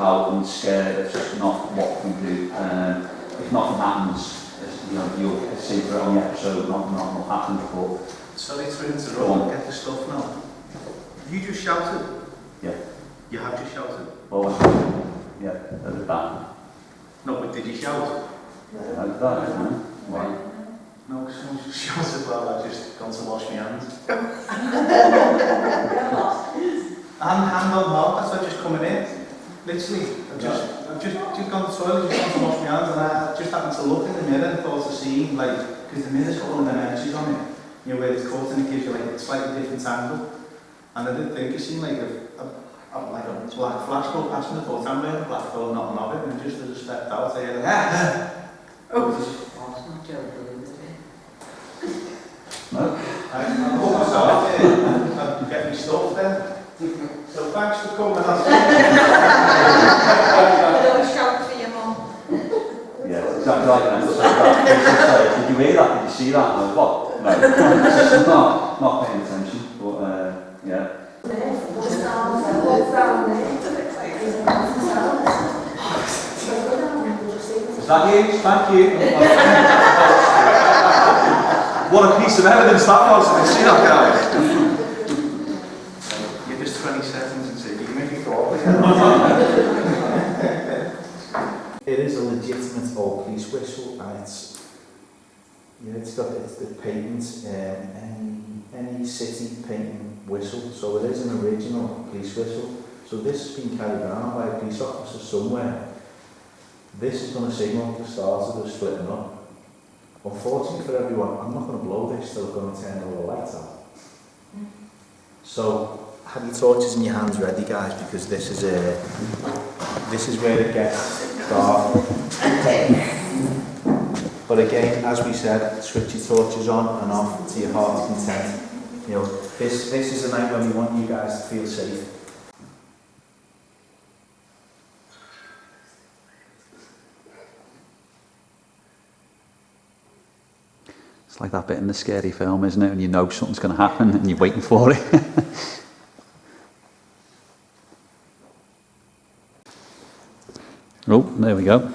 out and scared. It's just not what we do. If nothing happens, you'll see it on the episode, nothing will happen. But sorry to interrupt, get the stuff now. You just shouted? Yeah. You have just shouted? Oh, yeah, at the back. No, but did you shout? Like that, isn't it? Why? No, someone just shouted while I just gone to wash my hands. Hand on heart, that's what just coming in. Literally, I've just gone to the toilet, just gone to wash my hands, and I just happened to look in the mirror and thought to see, like, because the mirror's got one of them edges on it, you know, where it's cut and it gives you like a slightly different angle. And I didn't think it seemed like a black flash go past me. I thought I'm wearing a black phone, nothing of it, and just as I stepped out, I heard oh, it's not joking, is it? No. I hope I saw it, and get me stuff then. So thanks for coming. I always shout for your mum. Yeah, exactly like that. Did you hear that? Did you see that? No, what? No. Not paying attention, but yeah. Is that you? Thank you. What a piece of evidence that was. Did you see that, guys? You're just 20 seconds into it. You can make it go It is a legitimate old police whistle, and it's the patent, any city patent whistle, so it is an original police whistle. So this has been carried around by a police officer somewhere. This is going to signal the start of the splitting up. Unfortunately for everyone, I'm not going to blow this till I'm going to turn all the lights out. So have your torches in your hands ready, guys, because this is where it gets dark. But again, as we said, switch your torches on and off to your heart's content. You know, this is a night when we want you guys to feel safe. It's like that bit in the scary film, isn't it? When you know something's going to happen and you're waiting for it. Oh, there we go.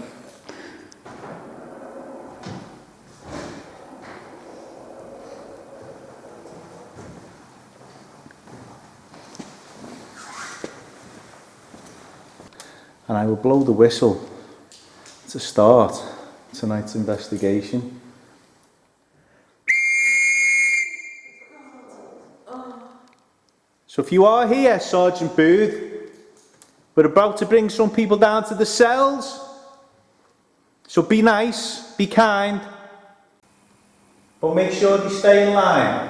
And I will blow the whistle to start tonight's investigation. So if you are here, Sergeant Booth, we're about to bring some people down to the cells. So be nice, be kind, but make sure you stay in line.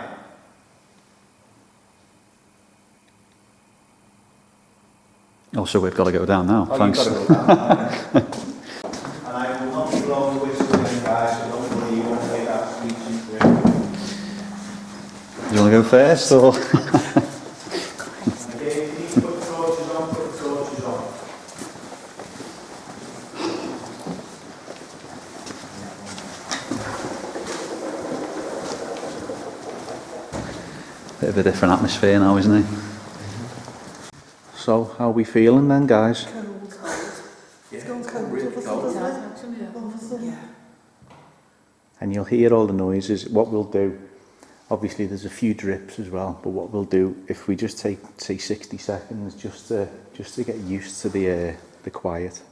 Oh, so we've got to go down now. Oh, thanks. You've got to go down. And I will not be blowing the whistle in, guys, so don't worry, you won't hear that screeching through. Do you want to go first, or? Okay, if you need to put the torches on, put the torches on. Bit of a different atmosphere now, isn't it? So, how are we feeling then, guys? Cold. Yeah, it's really cold. Yeah. And you'll hear all the noises. What we'll do, obviously there's a few drips as well, but what we'll do, if we just take, say, 60 seconds just to get used to the quiet.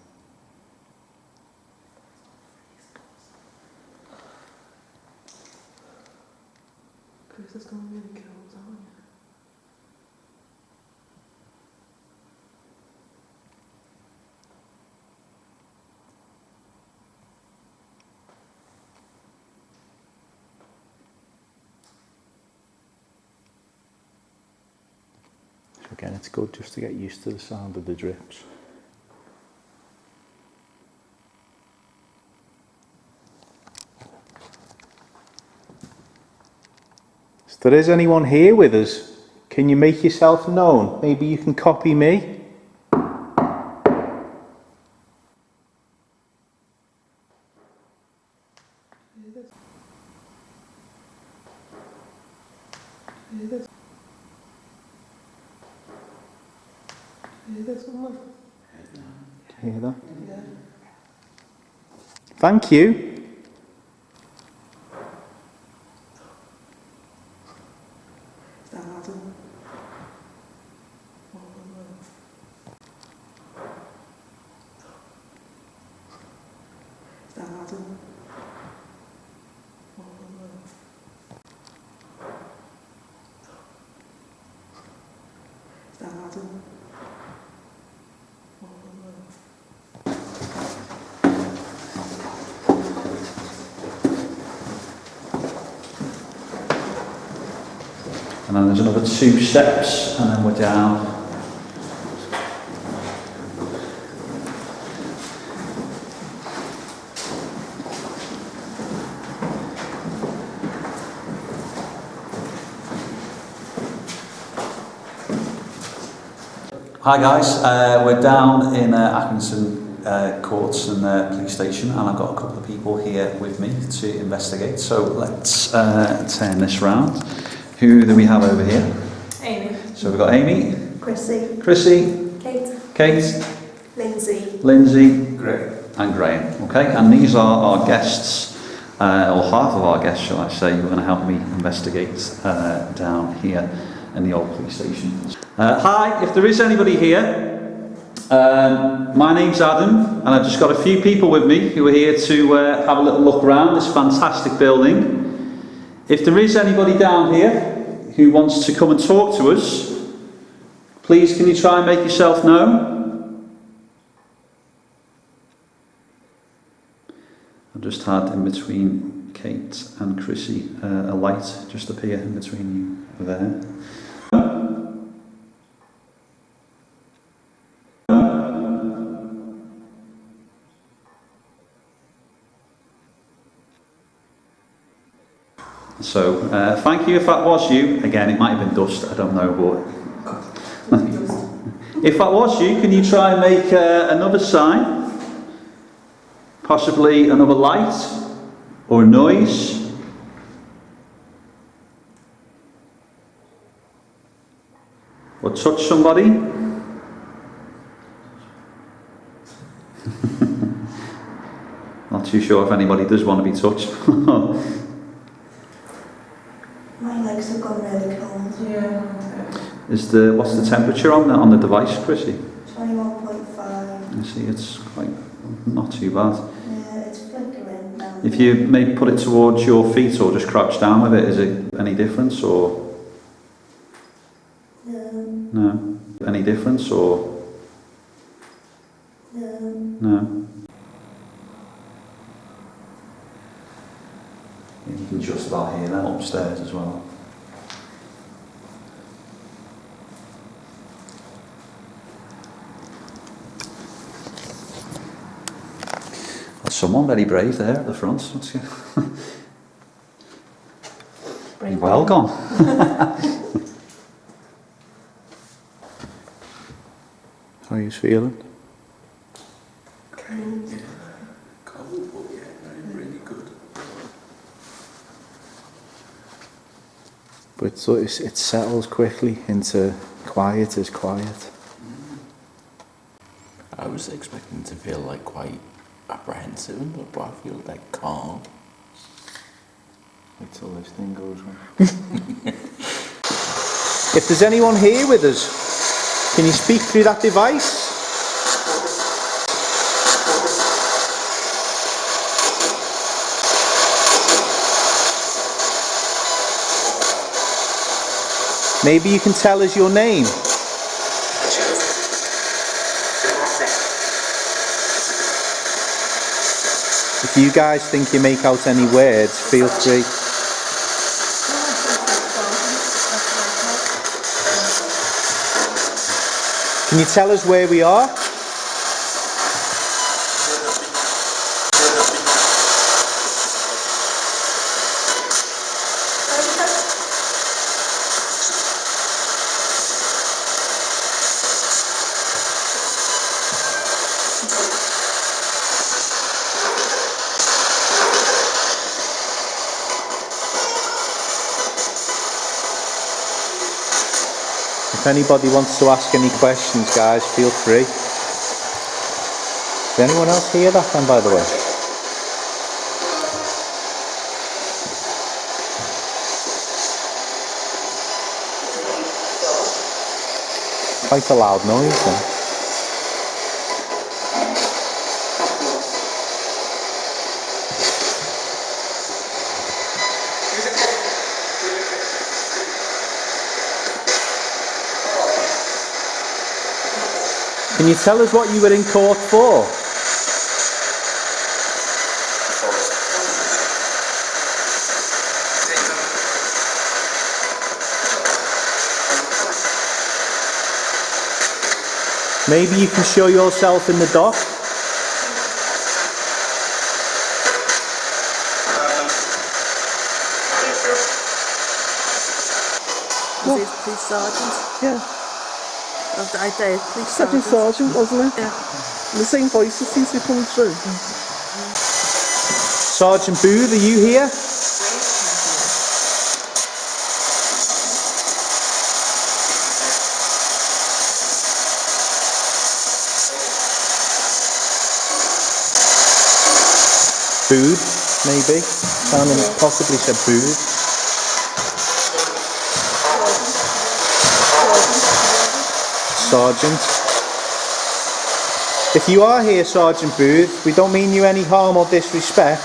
Chris is going really cold, aren't you? So again, it's good just to get used to the sound of the drips. If there is anyone here with us, can you make yourself known? Maybe you can copy me. hear that. Yeah. Thank you. Is that Adam? Is that Adam? Is that Adam? And then there's another 2 steps, and then we're down. Hi guys, we're down in Accrington courts and police station, and I've got a couple of people here with me to investigate. So let's turn this round. Who do we have over here? Amy. So we've got Amy, Chrissy. Chrissy, Kate, Lindsay, and Graham. Okay, and these are our guests, or half of our guests, shall I say, who are going to help me investigate down here in the old police station. Hi, if there is anybody here, my name's Adam, and I've just got a few people with me who are here to have a little look around this fantastic building. If there is anybody down here who wants to come and talk to us, please can you try and make yourself known? I've just had in between Kate and Chrissy a light just appear in between you there. So, thank you if that was you. Again, it might have been dust, I don't know, but if that was you, can you try and make another sign? Possibly another light or a noise? Or touch somebody? Not too sure if anybody does want to be touched. My legs have gone really cold. Yeah. What's the temperature on the device, Chrissy? 21.5. You see, it's quite not too bad. Yeah, it's flickering down. If you maybe put it towards your feet or just crouch down with it, is it any difference or? No. No. Any difference or? No. No. You can just about hear that upstairs as well. That's someone very brave there at the front. That's good. Brave. Well gone. How are you feeling? Cold. Cold, but yeah, really good. But it settles quickly into quiet is quiet. I was expecting to feel like quite apprehensive, but I feel like calm. Wait till this thing goes on. If there's anyone here with us, can you speak through that device? Maybe you can tell us your name. If you guys think you make out any words, feel free. Can you tell us where we are? If anybody wants to ask any questions, guys, feel free. Did anyone else hear that then, by the way? Quite a loud noise then. Can you tell us what you were in court for? Maybe you can show yourself in the dock. Was he police sergeant? Yeah. I did, police Second sergeant. sergeant, wasn't it? Yeah. And the same voices seems to be coming through. Sergeant Booth, are you here? Booth, maybe. Sounding possibly said Booth. Sergeant. If you are here, Sergeant Booth, we don't mean you any harm or disrespect.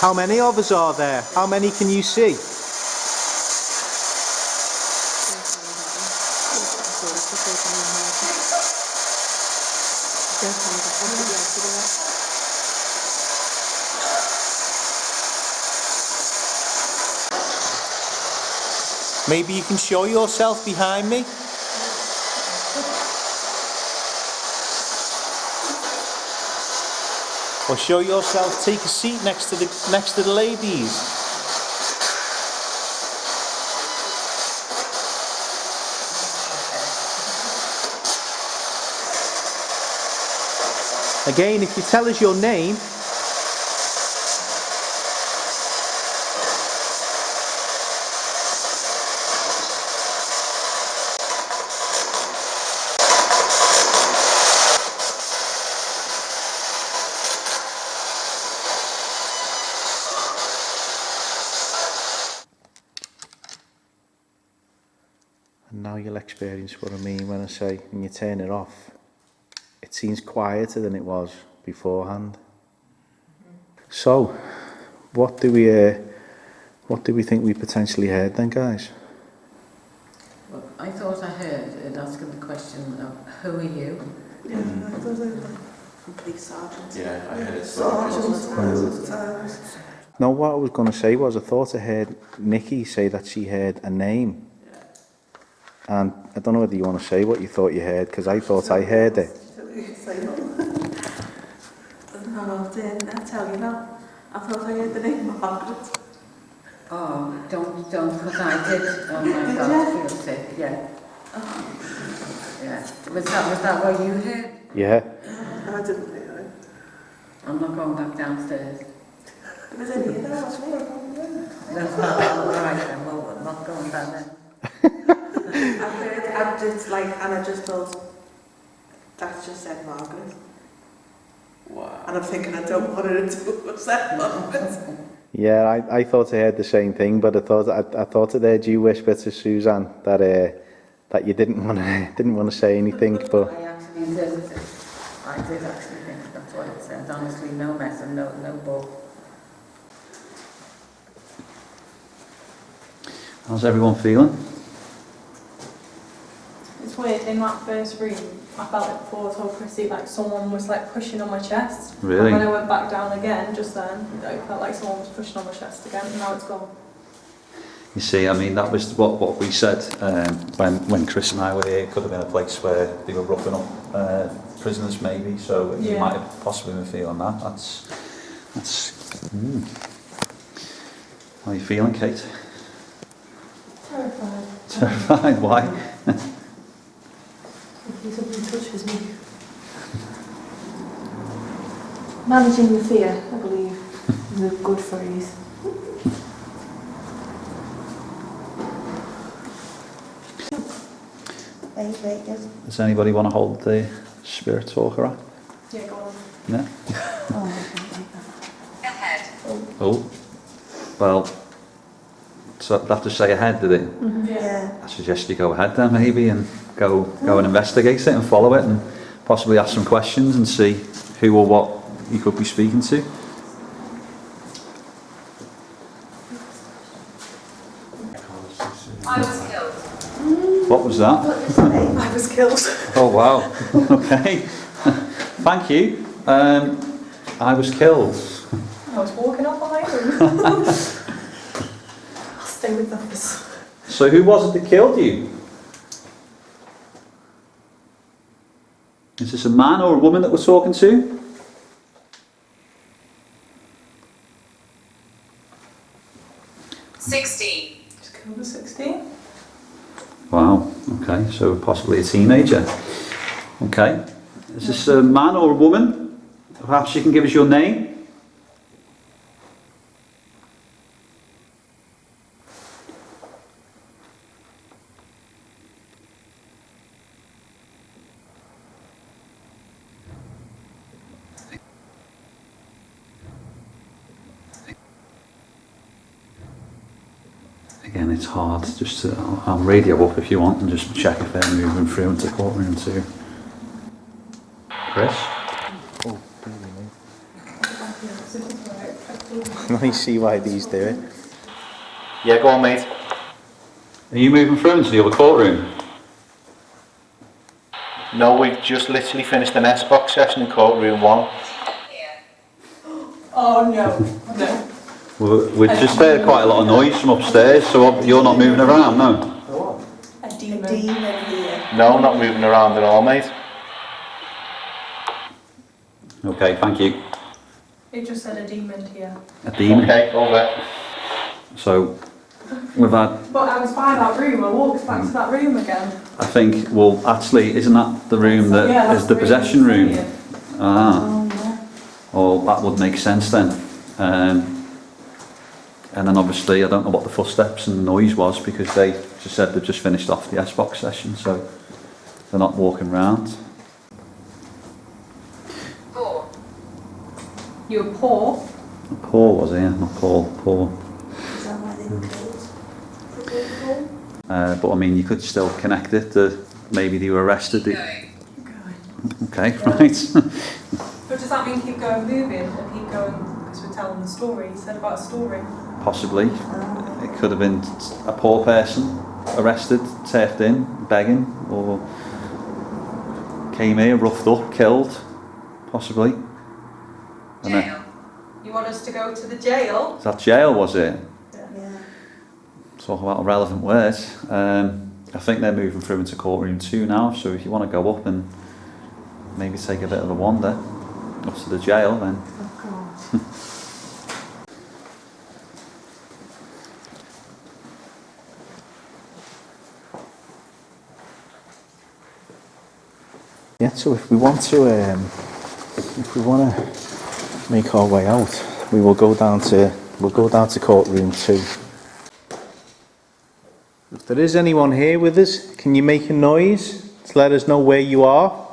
How many of us are there? How many can you see? Maybe you can show yourself behind me. Or show yourself, take a seat next to the ladies. Again, if you tell us your name. And now you'll experience what I mean when I say when you turn it off, it seems quieter than it was beforehand. So, what do we think we potentially heard then, guys? Well, I thought I heard it asking the question of who are you? Yeah, I thought it was from police sergeant. Yeah, I heard Sergeant. No, what I was going to say was I thought I heard Nikki say that she heard a name. And I don't know whether you want to say what you thought you heard, because I thought I heard it. No, I'll tell you now. I thought I heard the name Margaret. Oh, don't, because I did. Oh my God, I feel sick, yeah. Yeah. Was that what you heard? Yeah. I didn't hear it. I'm not going back downstairs. It was in here, that was me. That's not all right then, well, I'm not going down there. I just like, and I just thought, that's just said Margaret. Wow. And I'm thinking, I don't want her to upset Margaret. Yeah, I thought I heard the same thing, but I thought I heard you whisper to Suzanne that you didn't want to say anything, but I actually did. I did actually think that's what it said. Honestly, no mess and no bull. How's everyone feeling? It's weird, in that first room, I felt it before I told Chrissy, like someone was like pushing on my chest. Really? And when I went back down again, just then, I felt like someone was pushing on my chest again, and now it's gone. You see, I mean, that was what we said when Chris and I were here. It could have been a place where they were roughing up prisoners, maybe. So you might have possibly been feeling that. That's. How are you feeling, Kate? Terrified. Terrified. Why? If somebody touches me. Managing the fear, I believe, is a good phrase. Does anybody want to hold the spirit talker up? Yeah, go on. No? Ahead. Oh, well, so I'd have to say ahead, did it? Yeah. I suggest you go ahead then maybe and go and investigate it and follow it and possibly ask some questions and see who or what you could be speaking to. I was killed. What was that? I was killed. Oh wow, okay. Thank you. I was killed. I was walking off on my own. I'll stay with those. So who was it that killed you? Is this a man or a woman that we're talking to? Just killed a 16. Wow, okay, so possibly a teenager. Okay. Is this a man or a woman? Perhaps you can give us your name? Again, it's hard. Just to, I'll radio up if you want and just check if they're moving through into courtroom too. Chris? Oh, really? I see why these do it. Yeah, go on, mate. Are you moving through into the other courtroom? No, we've just literally finished an S-box session in courtroom 1. Oh no, no. We've just heard quite a lot of noise from upstairs, so you're not moving around, no? A demon here. No, not moving around at all, mate. Okay, thank you. It just said a demon here. A demon. Okay, over. So, we've had, But I was by that room, I walked back to that room again. I think, well, actually, isn't that the room that Yeah, is the that's possession room? here. Ah, Oh, yeah. well, that would make sense then. And then obviously, I don't know what the footsteps and noise was because they just said they've just finished off the S-box session, so they're not walking round. You were poor. Paul was here, not Paul, Paul. Is that why they were killed? But I mean, you could still connect it to maybe they were arrested. Okay, right. But does that mean keep going moving or keep going, because we're telling the story, you said about a story. Possibly. It could have been a poor person arrested, turfed in, begging, or came here, roughed up, killed, possibly. And then, Jail. You want us to go to the jail? is that jail, was it? Yeah. Talk about relevant words. I think they're moving through into courtroom 2 now, so if you want to go up and maybe take a bit of a wander up to the jail, then Oh, God. Yeah, so if we want to make our way out, we will go down to courtroom 2. If there is anyone here with us, can you make a noise to let us know where you are?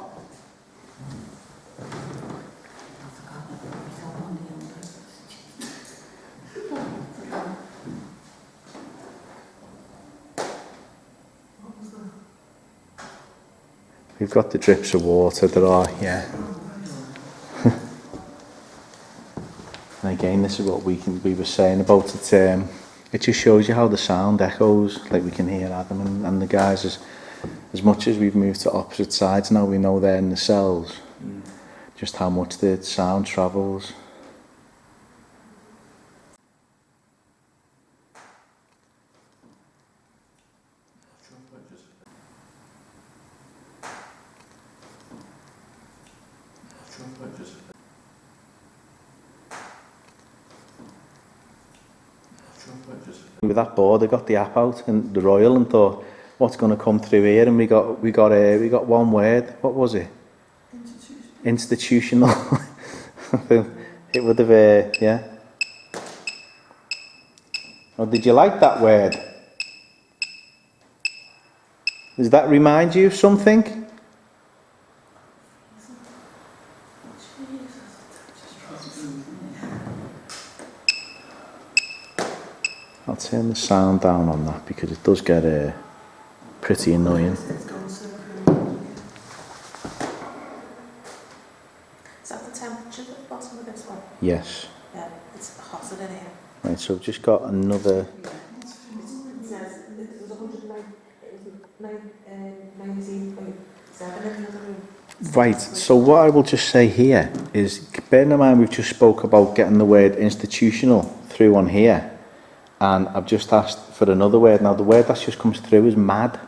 We've got the drips of water, there are, yeah. And again, this is what we were saying about it. It just shows you how the sound echoes, like we can hear Adam and the guys. As much as we've moved to opposite sides now, we know they're in the cells. Just how much the sound travels. With that board, I got the app out and the Royal and thought, what's going to come through here, and we got one word. What was it? Institutional. It would have, yeah. Oh, did you like that word? Does that remind you of something? I'll turn the sound down on that because it does get pretty annoying. Is that the temperature at the bottom of this one? Yes. Yeah, it's hotter than here. Right, so I've just got another. It says it was 109, it was 19.7 in the other room. Right, so what I will just say here is, bearing in mind we've just spoke about getting the word institutional through on here, and I've just asked for another word. Now the word that just comes through is mad.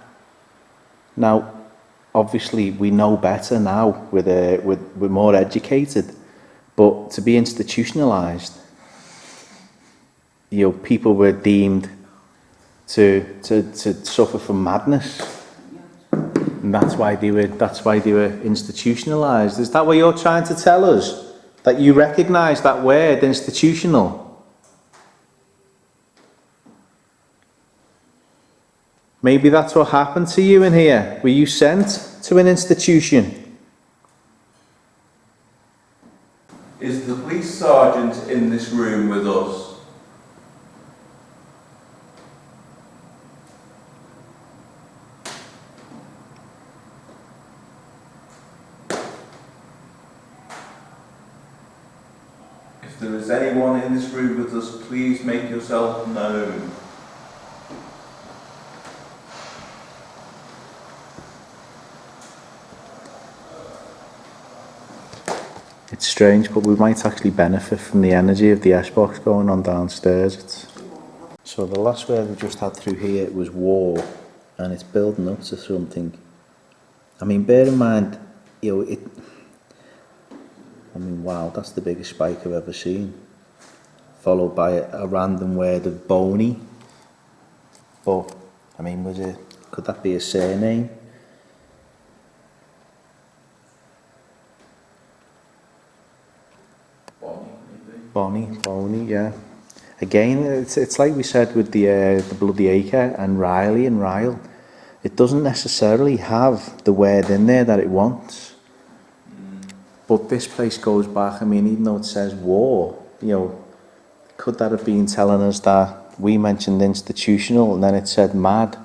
Now, obviously we know better now, we're more educated, but to be institutionalised, you know, people were deemed to suffer from madness, and that's why they were institutionalised. Is that what you're trying to tell us? That you recognise that word, institutional? Maybe that's what happened to you in here. Were you sent to an institution? Is the police sergeant in this room with us? If there is anyone in this room with us, please make yourself known. It's strange, but we might actually benefit from the energy of the S-box going on downstairs. So the last word we just had through here was war, and it's building up to something. I mean, bear in mind, you know, wow, that's the biggest spike I've ever seen. Followed by a random word of bony. But, I mean, could that be a surname? Bonnie, yeah. Again, it's like we said with the Bloody Acre and Riley and Ryle. It doesn't necessarily have the word in there that it wants. But this place goes back, I mean, even though it says war, you know, could that have been telling us that we mentioned institutional and then it said mad?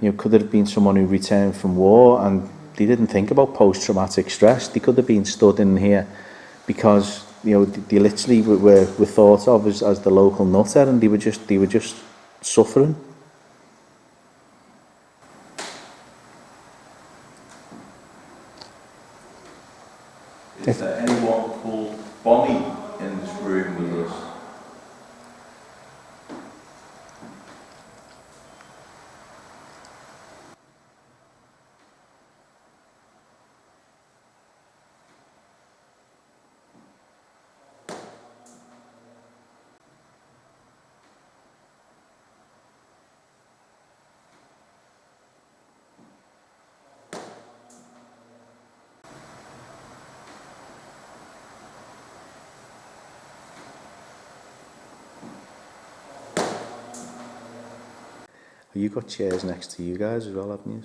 You know, could it have been someone who returned from war and they didn't think about post-traumatic stress? They could have been stood in here because, you know, they literally were thought of as the local nutter, and they were just suffering. Is there anyone called Bonnie in this room with us? You got chairs next to you guys as well, haven't you?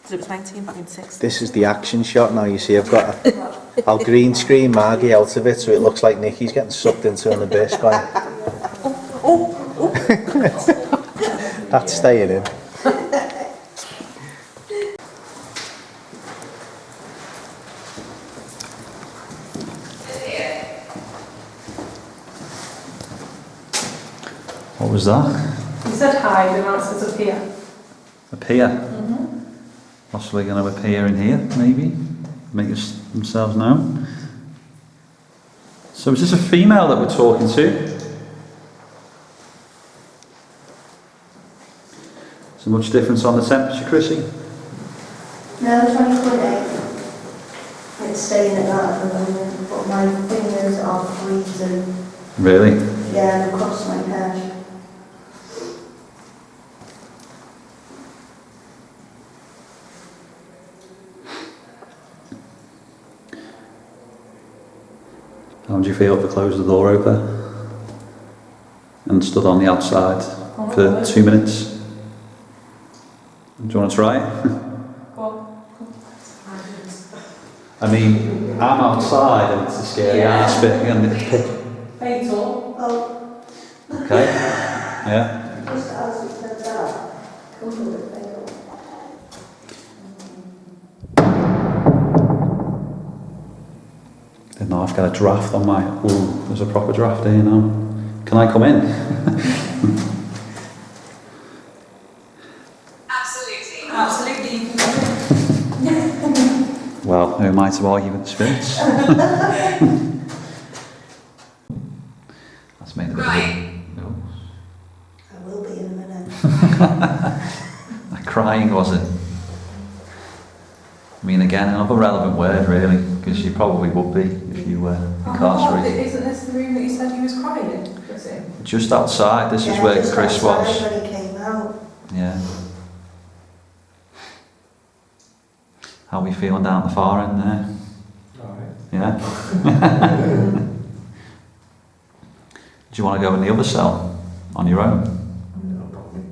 It was 19.6. This is the action shot now. You see, I'll green screen Margie out of it so it looks like Nikki's getting sucked into an abyss. That's staying in. What was that? You said hide and now it says appear. Appear? Possibly going to appear in here, maybe? Make themselves known. So is this a female that we're talking to? Is there much difference on the temperature, Chrissy? No, 20.8. It's staying at that at the moment, but my fingers are freezing. Really? Yeah, and across my head. How do you feel if I closed the door open and stood on the outside for 2 minutes? Do you want to try it? Go on. I mean, I'm outside and it's a scary ass bit and it's pitch. Fatal. Oh, Okay? Yeah? just as you said that, come with it, fatal. Didn't know I've got a draft on my... Ooh, there's a proper draft here now. Can I come in? Absolutely. Absolutely, you can come in. Well, who am I to argue with the spirits? That's made a bit of a... No. I will be in a minute. That crying, was it? I mean, again, another relevant word, really, because you probably would be if you were incarcerated. Isn't this the room that you said he was crying? Was it? Just outside, this is Yeah, where just Chris outside was. when he came out. Yeah. How are we feeling down the far end there? Alright. Yeah? Do you want to go in the other cell on your own? No problem.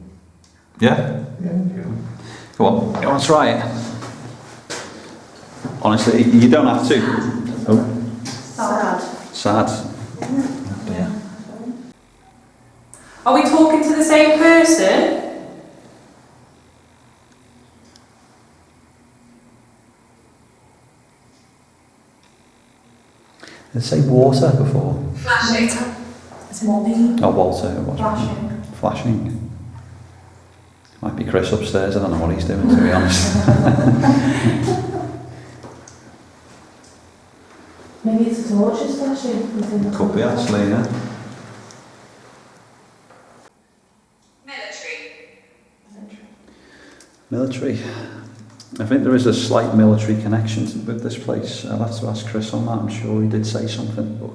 Yeah? Yeah, Go on, you want to try it? Honestly, you don't have to. Oh, Sad. sad. Oh dear. Are we talking to the same person? Did it say water before? Flashing. It's more me. Oh, Walter, it was. Flashing. Flashing. Might be Chris upstairs, I don't know what he's doing, to be honest. Maybe it's a torch is flashing. Could be, actually, yeah. Military. I think there is a slight military connection with this place. I'll have to ask Chris on that. I'm sure he did say something. But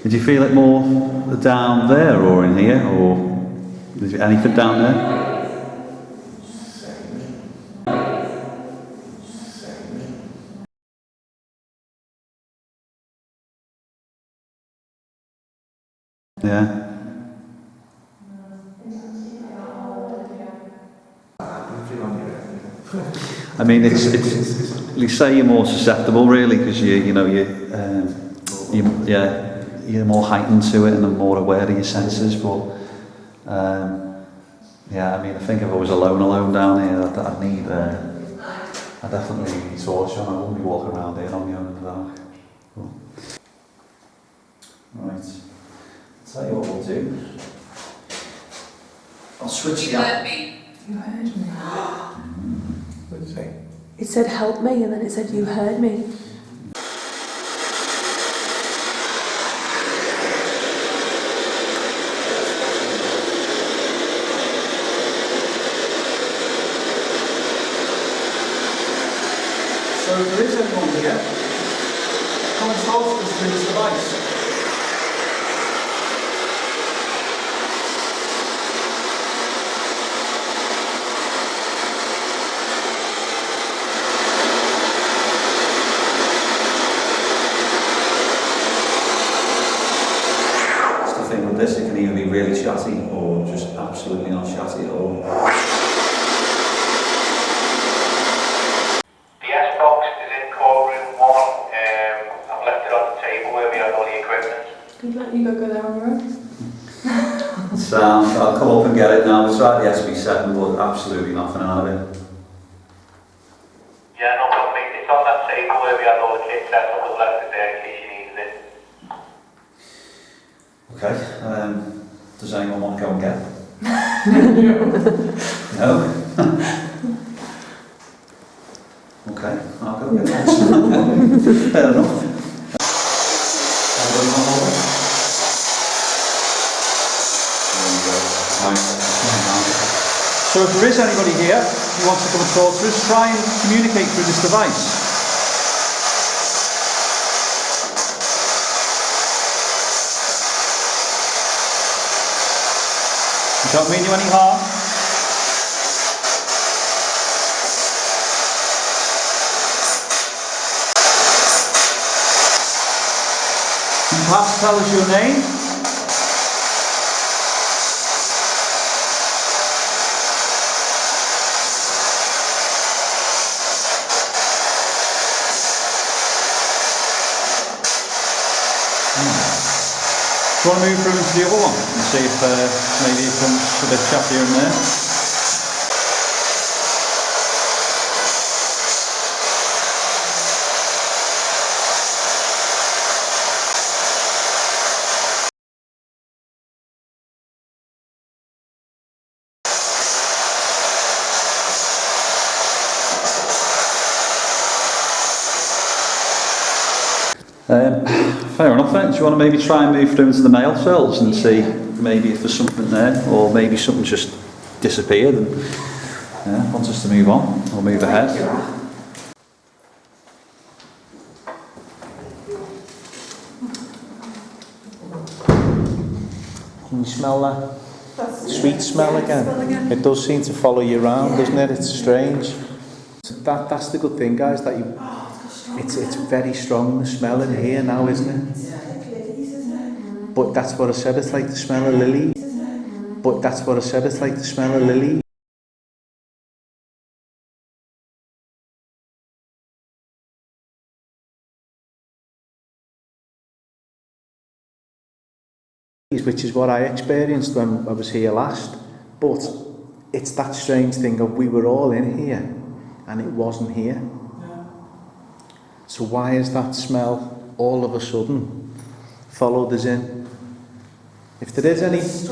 did you feel it more down there or in here, or is there anything down there? Yeah. I mean, it's you say you're more susceptible, really, because you're more heightened to it and more aware of your senses. But yeah, I mean, I think if I was alone down here, I'd definitely need a torch on. I wouldn't be walking around here on my own in the dark. But, right, I'll tell you what we'll do. I'll switch the app. You heard me. What did you say? It said help me and then it said you heard me. So if there is anyone here, come and talk to us through this device. That's the thing with this, it can either be really chatty or just absolutely not chatty at all. You go there on your own. Sound, I'll come up and get it now. We'll try the SB7, but absolutely nothing out of it. Yeah, no problem. It's on that table where we had all the kit set up. We've left it there in case you needed it. Okay, does anyone want to go and get it? No? Okay, I'll go get it. Fair enough. Everybody come over? So if there is anybody here who wants to come and talk to us, try and communicate through this device. Don't mean you any harm. Can you perhaps tell us your name? Do you want to move through into the other one and see if maybe it comes a bit chattier in there? Fair enough then. Do you want to maybe try and move through into the mail cells and see maybe if there's something there, or maybe something just disappeared and wants us to move on or move ahead? Can you smell that sweet smell again? It does seem to follow you around, doesn't it? It's strange. That's the good thing, guys, that it's very strong, the smell in here now, isn't it? But that's what I said, it's like the smell of lily. But that's what I said, it's like the smell of lily. Which is what I experienced when I was here last. But it's that strange thing of we were all in here and it wasn't here. So why is that smell all of a sudden followed us in? If there is any, if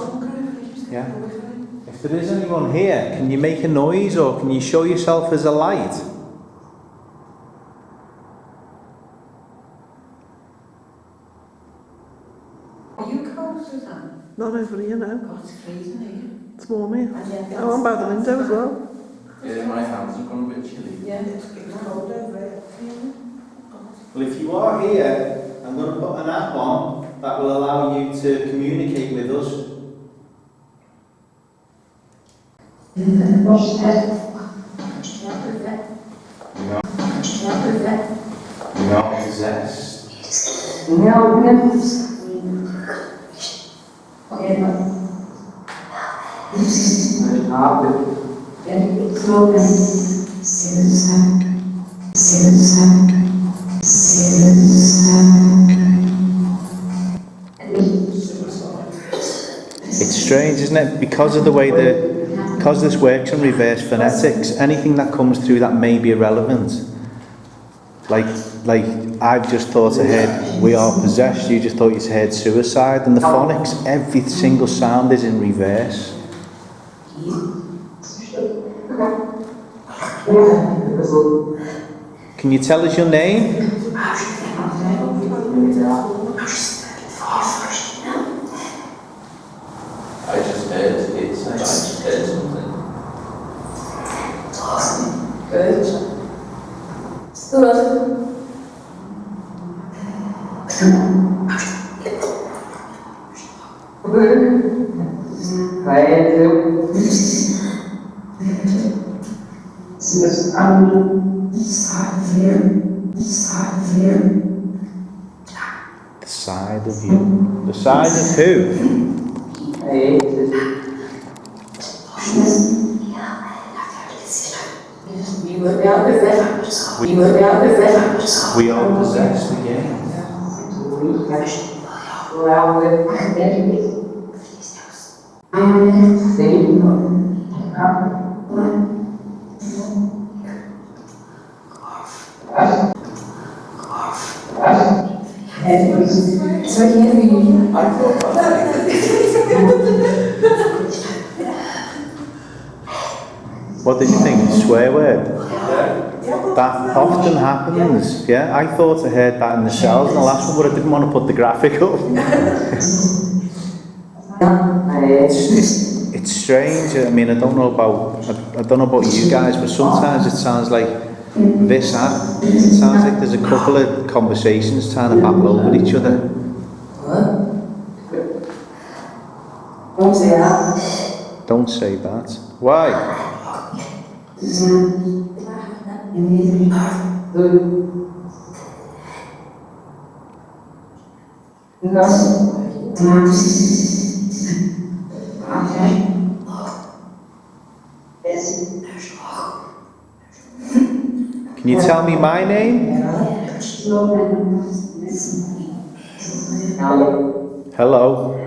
there is anyone here, can you make a noise or can you show yourself as a light? Are you cold, Suzanne? Not over here now. God, it's freezing here. It's warm here. Oh, I'm by the window as well. Yeah, my hands have gone a bit chilly. Yeah, it's cold over here. Well, if you are here, I'm going to put an app on that will allow you to communicate with us. You're not possessed. It's strange, isn't it? Because of the way because this works in reverse phonetics, anything that comes through that may be irrelevant. Like I've just thought I heard we are possessed, you just thought you heard suicide, and the phonics, every single sound is in reverse. Can you tell us your name? I just heard something. The side of you. The side of who? We are possessed again. What did you think? Swear word? That often happens. Yeah, I thought I heard that in the cells in the last one, but I didn't want to put the graphic up. It's strange. I mean, I don't know about you guys, but sometimes it sounds like this app. It sounds like there's a couple of conversations trying to battle over each other. Don't say that. Why? Can you tell me my name? Hello.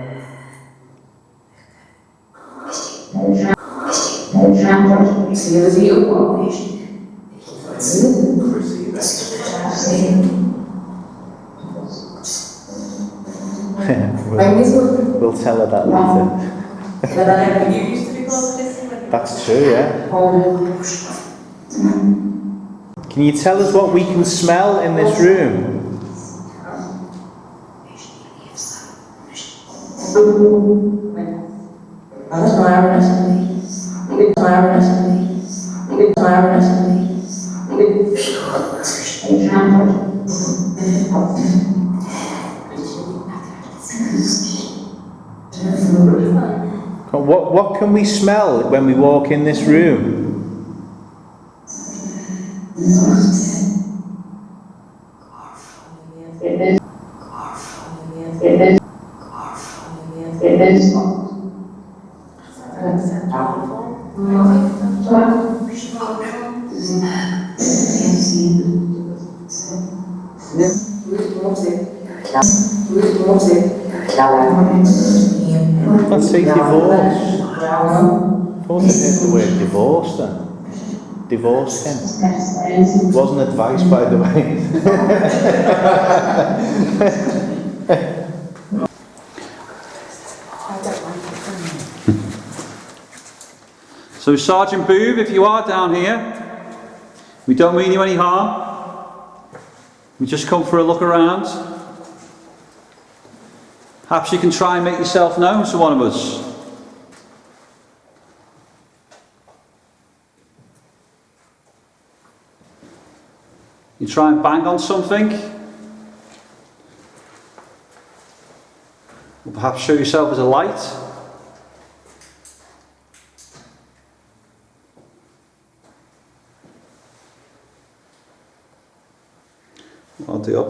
we'll tell her that later. That's true, yeah. Can you tell us what we can smell in this room? What can we smell when we walk in this room? Let's say divorce. I thought I heard the word divorce then. Divorce him. Wasn't advice, by the way. So Sergeant Booth, if you are down here, we don't mean you any harm. We just come for a look around. Perhaps you can try and make yourself known to one of us. You try and bang on something. Or perhaps show yourself as a light. I'll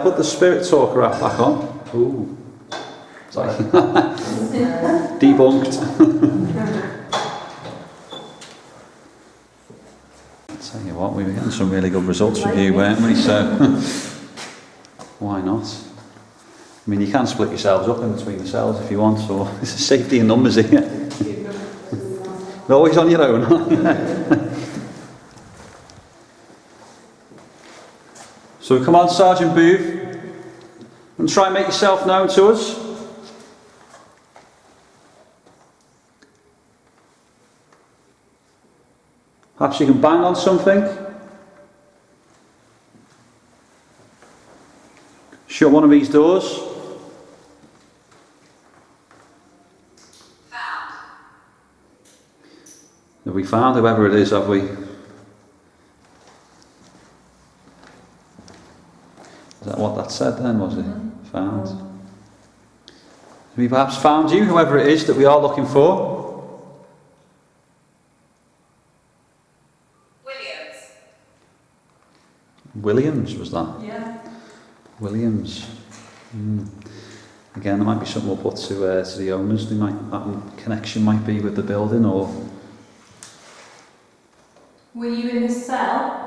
put the spirit talker app back on. Ooh. Sorry. Debunked. Tell you what, we were getting some really good results from you, weren't we? So why not? I mean, you can split yourselves up in between the cells if you want, or it's a safety in numbers here. You're always on your own. So come on, Sergeant Booth, and try and make yourself known to us. Perhaps you can bang on something. Shut one of these doors. Have we found whoever it is, have we? Is that what that said then, was it? Found. Have we perhaps found you, whoever it is that we are looking for? Williams, was that? Yeah. Williams. Again, there might be something we'll put to the owners. That connection might be with the building, or... Were you in his cell?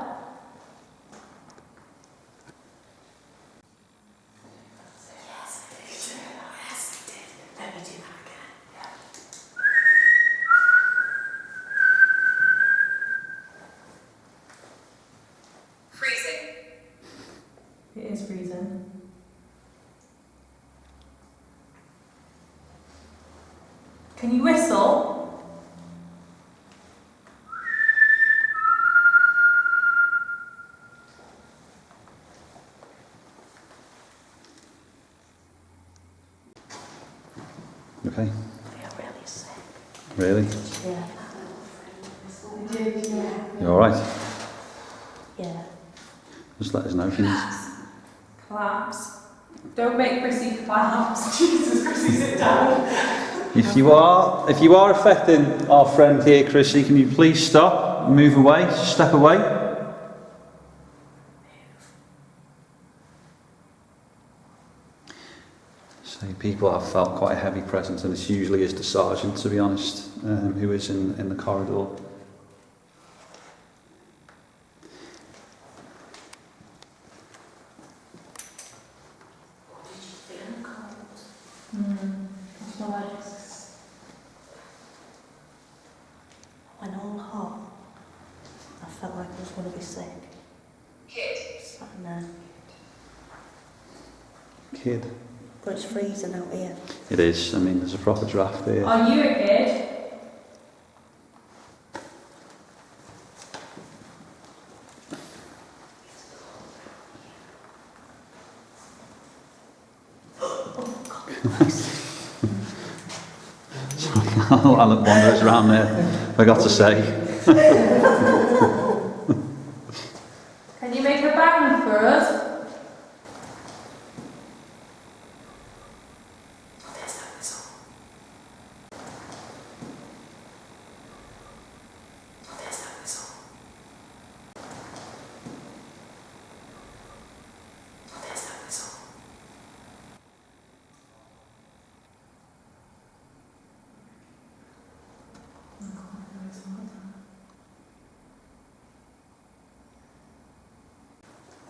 It is freezing. Can you whistle? Okay. You're really sick. Really? Yeah. You alright? Yeah. Just let us know if you need. Collapse. Don't make Chrissy collapse. Jesus, Chrissy, sit down. If you are affecting our friend here, Chrissy, can you please stop, move away, step away? So people have felt quite a heavy presence, and it usually is the sergeant, to be honest, who is in the corridor. Went all hot. I felt like I was going to be sick. Sat in there. Kid. But it's freezing out here. It is. I mean, there's a proper draft here. Are you a kid? Alan wanders around there. Forgot to say. Can you make a bang for us?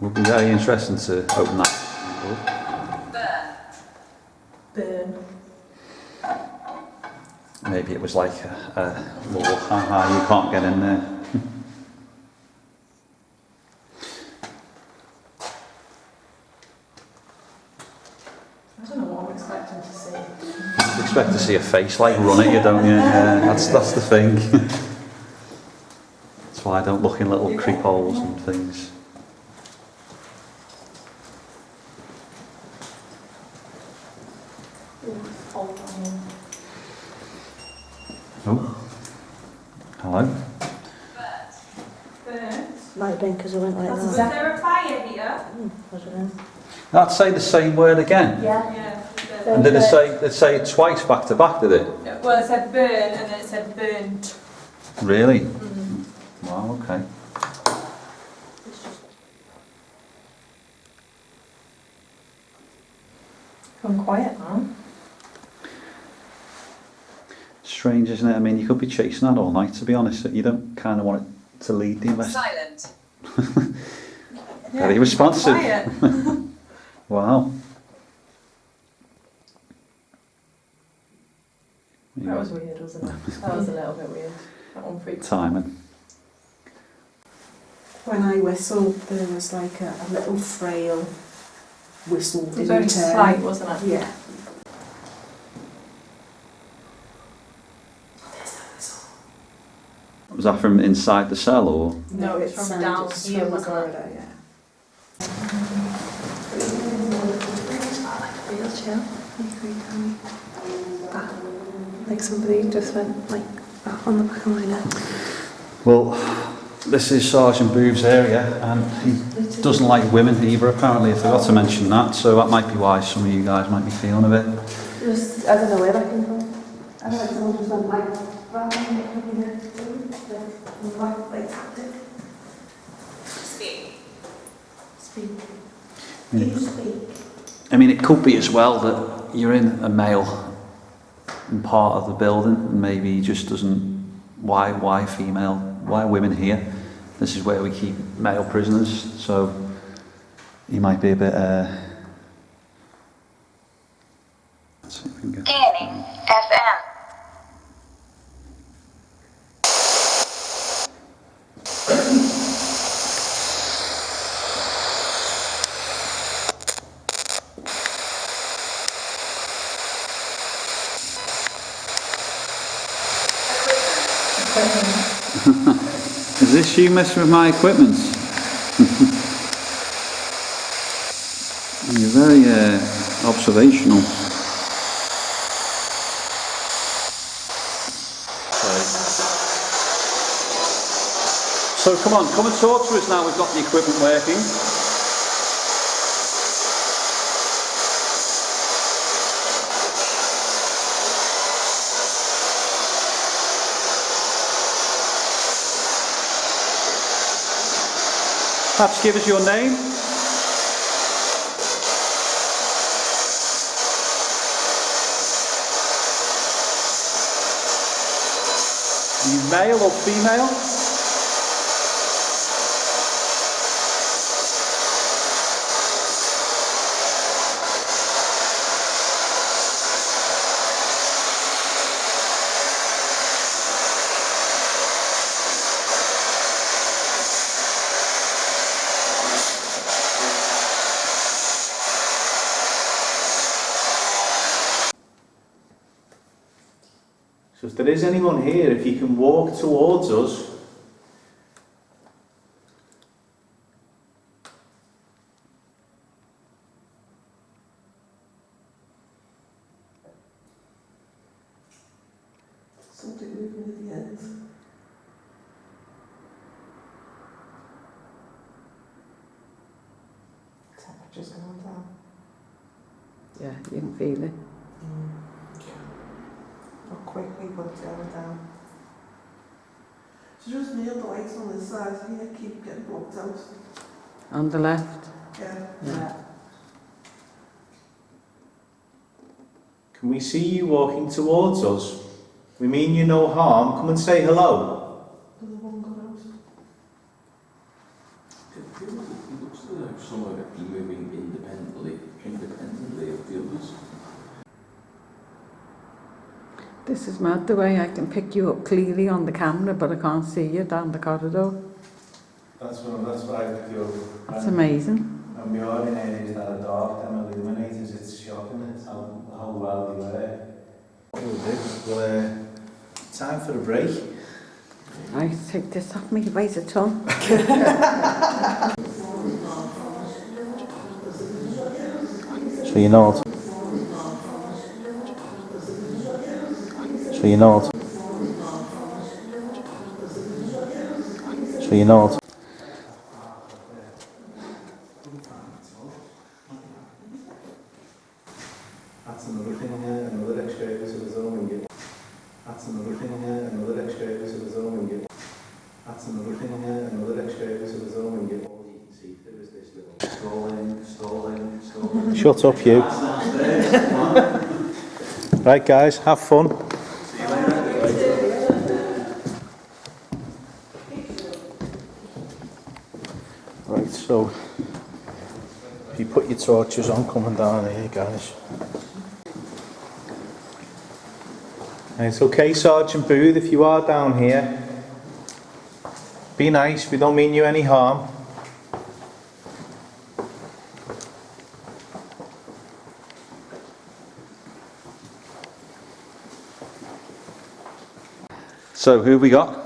Would be very interesting to open that. Burn. Maybe it was like a little haha, you can't get in there. I don't know what I'm expecting to see. You expect to see a face like run at you, don't you? That's the thing. That's why I don't look in little creep holes and things. Oh, hello. Might have been because I went like Was that. there a fire here? I don't know. That'd say the same word again. Yeah. And did it say it twice back to back, did it? Well, it said burn and then it said burnt. Really? Mm. Wow, okay. Gone quiet now. Strange, isn't it? I mean, you could be chasing that all night, to be honest. You don't kind of want it to lead the investigation. Silent. Very responsive. Quiet. Wow. That was weird, wasn't it? That was a little bit weird. That one freaked me out. Timing. When I whistled, there was like a little frail whistle. It was very slight, wasn't it? Yeah. Was that from inside the cell, or? No, it's from down here, wasn't it? corridor, yeah. Real chill. Like somebody just went like that on the back of my neck. Well, this is Sergeant Boob's area, and he doesn't like women either, apparently. I forgot to mention that, so that might be why some of you guys might be feeling a bit. Just, I don't know where that came from. I don't know, someone just went like that and it could be there. Like tactic. Speak. Speak. Yeah. Can you speak? I mean, it could be as well that you're in a male part of the building, and maybe he just doesn't. Why female? Why women here? This is where we keep male prisoners, so he might be a bit. Let's see if we can get. Scanning FM. Is this you messing with my equipment? You're very observational. So come and talk to us now. We've got the equipment working. perhaps give us your name? Are you male or female? So if there is anyone here, if you can walk towards us. Something moving at the end. Temperature's going down. Yeah, you can feel it. Not quickly, but it's going down. So just me and the lights on this side here keep getting blocked out. On the left. Yeah. Can we see you walking towards us? We mean you no harm. Come and say hello. But the one got out. It looks like someone moving independently of the others. This is mad, the way I can pick you up clearly on the camera, but I can't see you down the corridor. That's what I do. That's amazing. And we are in areas that are dark, them illuminators, it's shocking it's how well they work. What we'll do, well, time for a break. I take this off me, weighs a ton. So you know what? So you know what? So you know what? That's another thing, another experience of his own. That's another thing, another experience of his own. That's another thing, another experience of his own. All you can see there is this little stalling. Shut up, you. Right, guys, have fun. See you later. Right, so if you put your torches on coming down here, guys. And it's okay, Sergeant Booth, if you are down here. Be nice, we don't mean you any harm. So who have we got?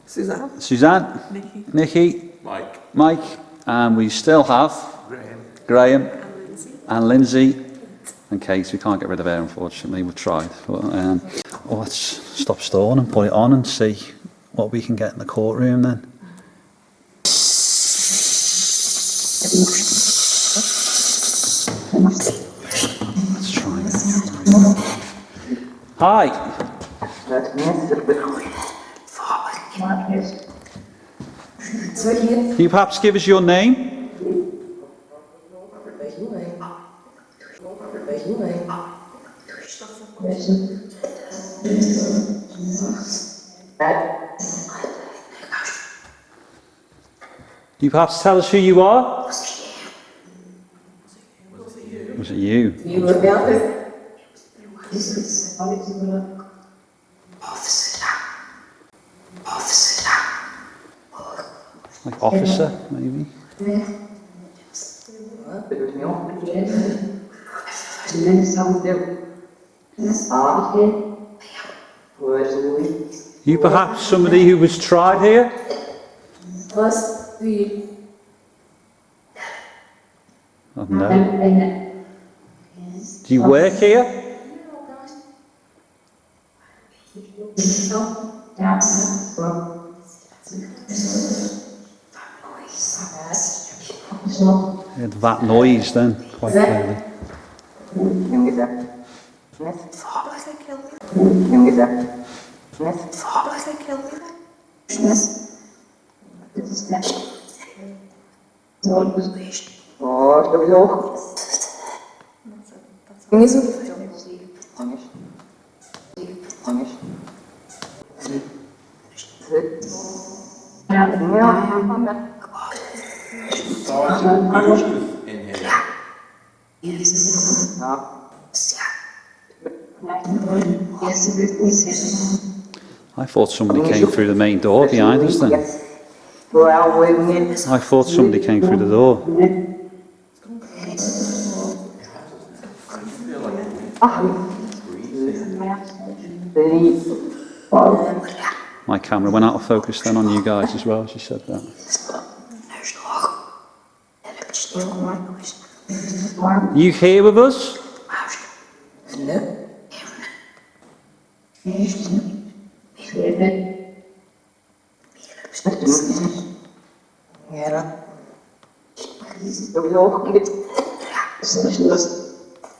Suzanne. Nikki. Mike. And we still have Graham. And Lindsay. And Kate. We can't get rid of her, unfortunately. We've tried. But, let's stop stalling and put it on and see what we can get in the courtroom then. Let's try again. Hi. Can you perhaps give us your name? Can you perhaps tell us who you are? Was it you? You were there. Like officer, maybe? You perhaps somebody who was tried here? Oh, no. Do you work here? Heard that noise then, quite clearly. Sergeant Booth in here. I thought somebody came through the main door behind us then. I thought somebody came through the door. My camera went out of focus then on you guys as well as you said that. You here with us?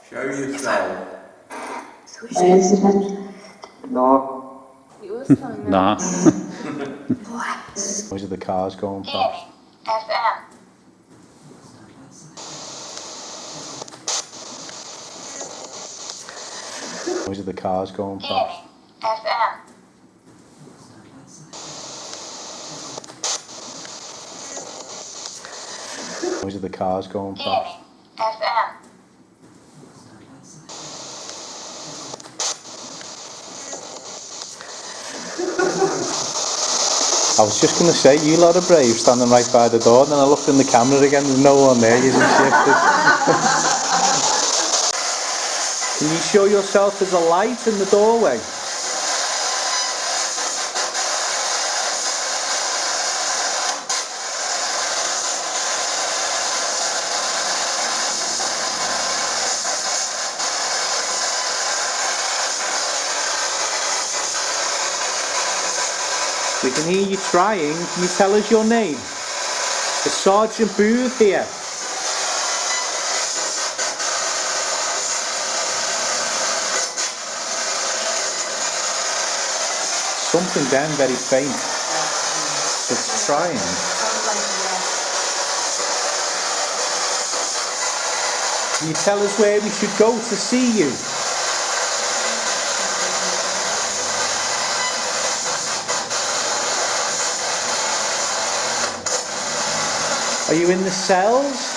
Show yourself. Nah. Those are the cars going past. Those are the cars going past. Those are the cars going past. I was just going to say, you lot are brave standing right by the door, and then I looked in the camera again, there's no one there, you didn't shifted. Can you show yourself as a light in the doorway? We can hear you trying. Can you tell us your name? It's Sergeant Booth here. Something down very faint. It's trying. Can you tell us where we should go to see you? Are you in the cells?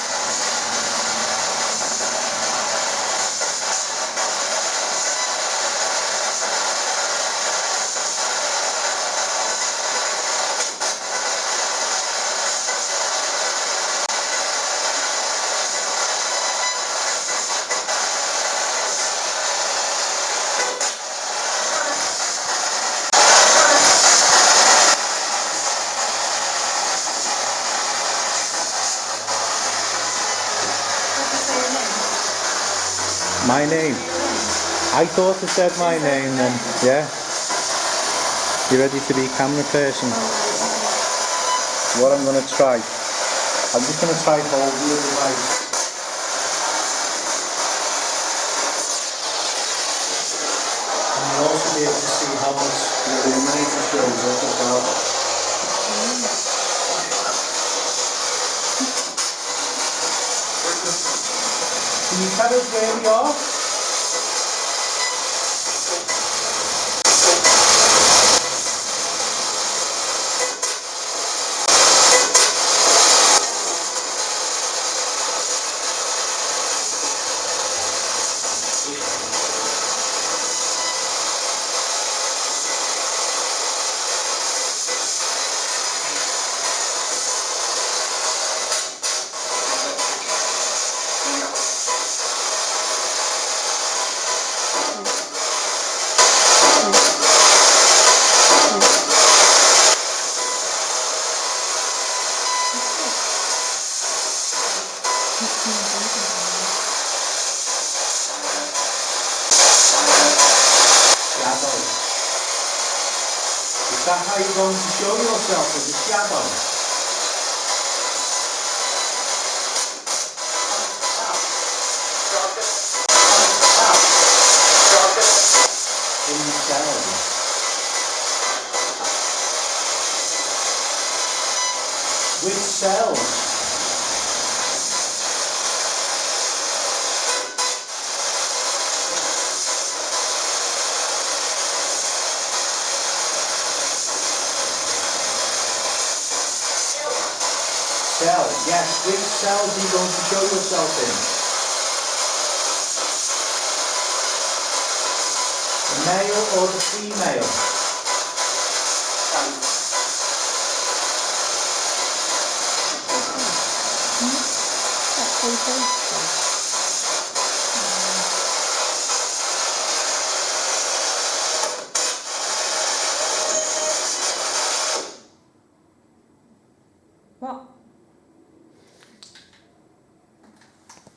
My name? I thought it said my name then, yeah. You ready to be camera person? What I'm going to try, I'm just going to try to hold you the light. And you'll also be able to see how much the illuminator shows up as well. Can you tell us where we are? Is that how you're going to show yourself as a shadow? In the cells. Which cells? Cell, yes. Which cells are you going to show yourself in? The male or the female? What?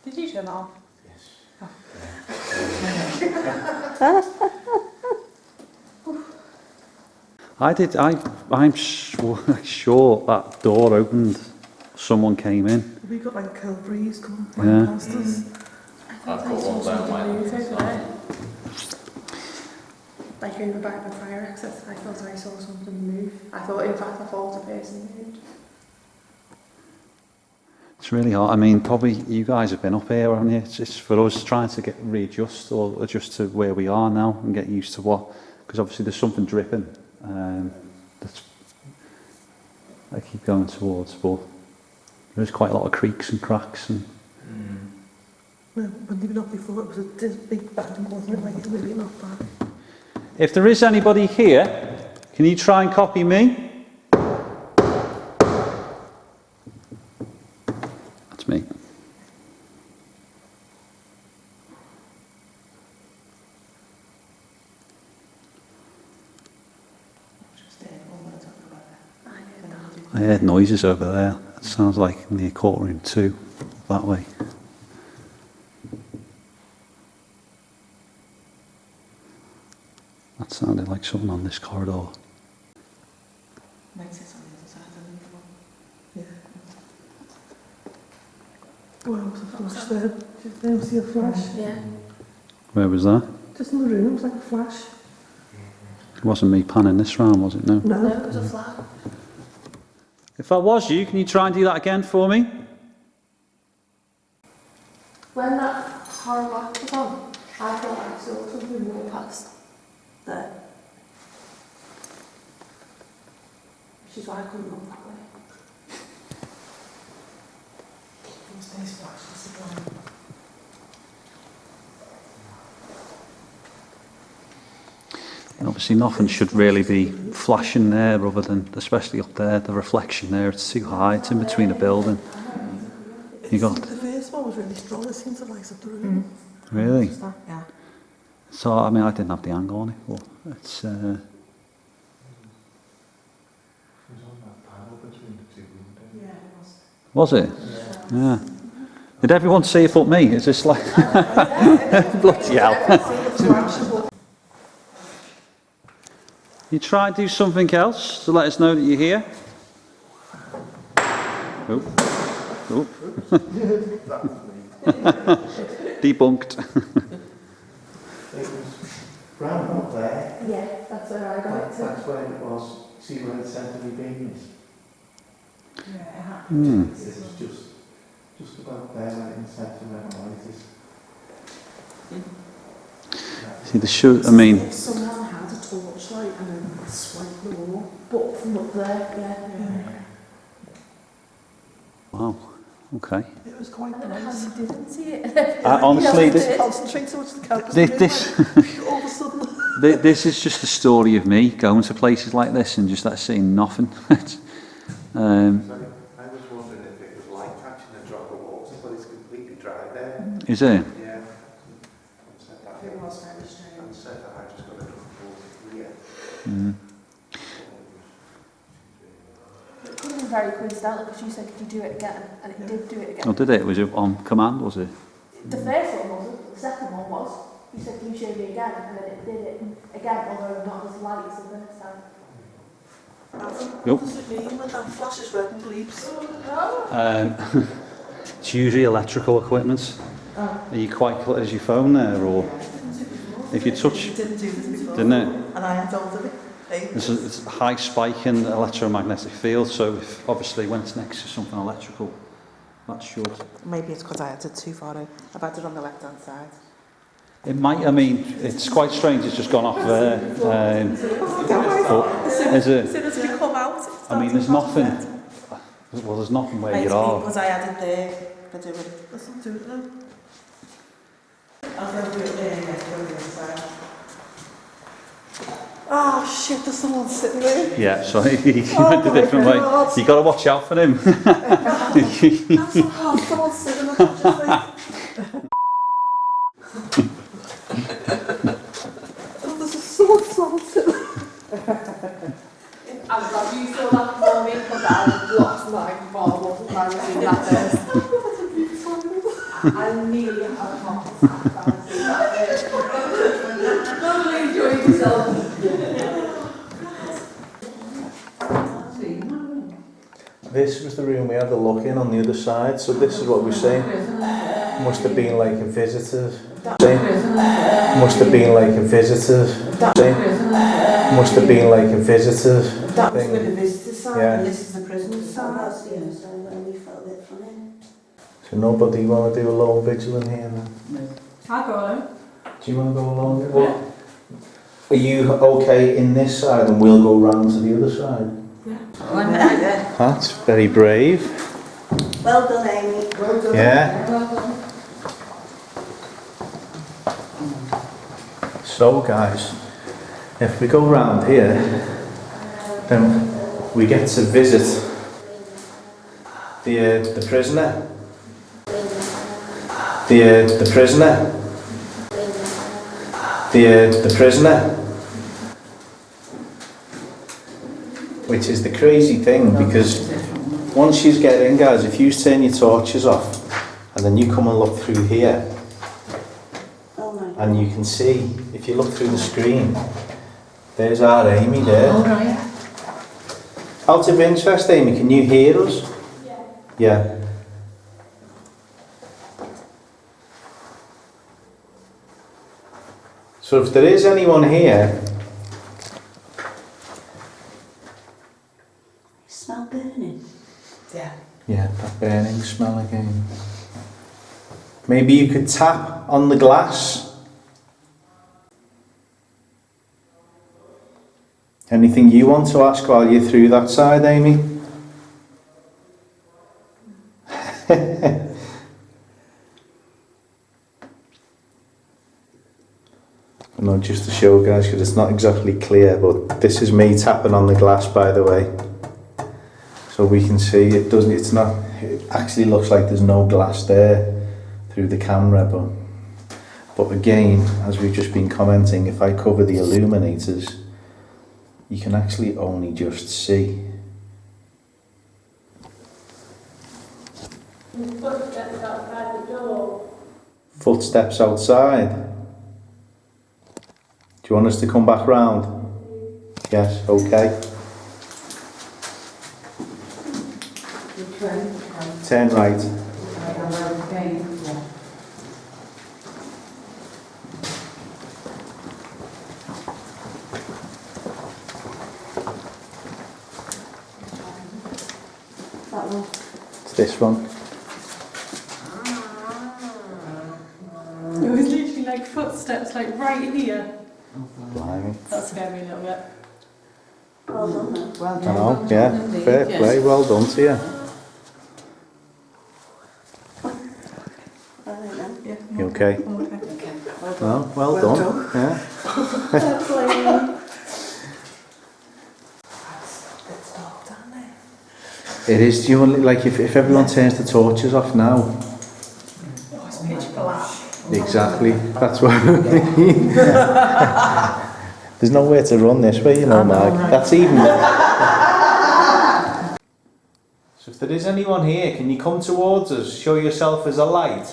Did you turn that off? I'm sure that door opened. Someone came in. We got like a cold breeze coming Yeah. past us. I've got one down my Move over there. Like over back the fire exit, I thought I saw something move. I thought, in fact, I thought a person moved. It's really hard. I mean, probably you guys have been up here, haven't you? It's just for us trying to readjust or adjust to where we are now and get used to what, because obviously there's something dripping that's I keep going towards, but there's quite a lot of creaks and cracks and. Well, when they were not before, it was a big bang, wasn't it? Like, it really not bad. If there is anybody here, can you try and copy me? That's me. I heard noises over there. It sounds like near courtroom 2, that way. That sounded like something on this corridor. Might sit on the other side of the yeah. Well, was a flash there. Did you see a flash? Yeah. Where was that? Just in the room, it was like a flash. It wasn't me panning this round, was it? No. No, it was a flat. If that was you, can you try and do that again for me? When that horror light was on, I thought I saw something walk past there. Which is why I couldn't look that way. These flashes again. And obviously nothing should really be flashing there other than, especially up there, the reflection there, it's too high, it's in between a building. You got... The first one was really strong, it seemed to light up the room. Really? Yeah. So, I mean, I didn't have the angle on it, but it's... Yeah, it was. Was it? Yeah. Did everyone see it but me? Is this like... Bloody hell. You try and do something else to let us know that you're here. Oh. Oh. Debunked. It was round up there. Yeah, that's where I got it to. That's where it was. See where the centre of the beam is? Yeah. It was just about there, right in the centre where the light is. See, the shoot, I mean... If someone had a torchlight and then swipe the wall, but from up there, yeah. Wow, okay. It was quite nice. You didn't see it. Honestly, Concentrate so much the camera. All of a sudden. This is just the story of me going to places like this and just seeing nothing. I was wondering if it was like catching a drop of water, but it's completely dry there. Is it? Yeah. It was very strange. And said that I just got a drop of water here. It could have been very coincidental because you said, could you do it again? And it did do it again. Oh, did it? Was it on command, was it? The first one wasn't, the second one was. You said, can you show me again? And then it did it again, although not as light as the first time. Yep. What does it mean when that flashes red and bleeps? It's usually electrical equipment. Oh. Are you quite close? Is your phone there, or if you touch? It didn't do this before. Didn't it? And I had told it. It's a high spike in electromagnetic field, so if, obviously when it's next to something electrical, that should. Maybe it's because I had it too far out. I've had it on the left hand side. It might, I mean, it's quite strange, it's just gone off there. Is it? As soon as you come out, I mean, there's nothing Well, there's nothing where you Basically, are. because I had it there, I do it. Let's not do it then. I'll go do it there, yes, go the other side. Oh shit, there's someone sitting there. Yeah, so he went a different way. You got to watch out for him. That's so hard, someone's sitting there, just like... There's someone sitting there. I'm glad you saw that for me, because I lost my ball, wasn't I, when I seen that first. I nearly had a heart attack when I seen that first. Totally enjoyed yourself. This was the room we had a look in on the other side, so this is what we're saying. Must have been like a visitor. Must have been like a visitor. Must have been like a visitor. That was with the visitor side, Yeah. and this is the prisoner side. So we felt a bit funny. So nobody want to do a lone vigil in here then? I'll go alone. Do you want to go along? Well, are you okay in this side and we'll go round to the other side? Yeah. That's very brave. Well done, Amy. Well done. Yeah. Well done. So guys, if we go round here, then we get to visit the prisoner. The prisoner. The prisoner. Which is the crazy thing, because once you get in, guys, if you turn your torches off and then you come and look through here, and you can see, if you look through the screen, there's our Amy there. Alright. Out of interest, Amy, can you hear us? Yeah. So if there is anyone here, Smell burning. Yeah. yeah, that burning smell again. Maybe you could tap on the glass. Anything you want to ask while you're through that side, Amy? No, just to show guys, because it's not exactly clear, but this is me tapping on the glass, by the way. So we can see it doesn't, it's not, it actually looks like there's no glass there through the camera, but again, as we've just been commenting, if I cover the illuminators, you can actually only just see. Footsteps outside the door. Footsteps outside. Do you want us to come back round? Yes, okay. Turn right. That one. It's this one. It was literally like footsteps, like right here. Blimey. That scared me a little bit. Well done, then. Well I done. know, Well yeah. done indeed, Fair yes. play, well done to you. All right then. Yeah. You okay? I'm okay. Okay. No, well done. Yeah. That's like, It's dark down there. It is. Do you want, like, if everyone turns the torches off now? Oh, it's pitch black. Exactly. That's what I mean. There's nowhere to run this way, you know, Mark. That's even. So if there is anyone here, can you come towards us? Show yourself as a light.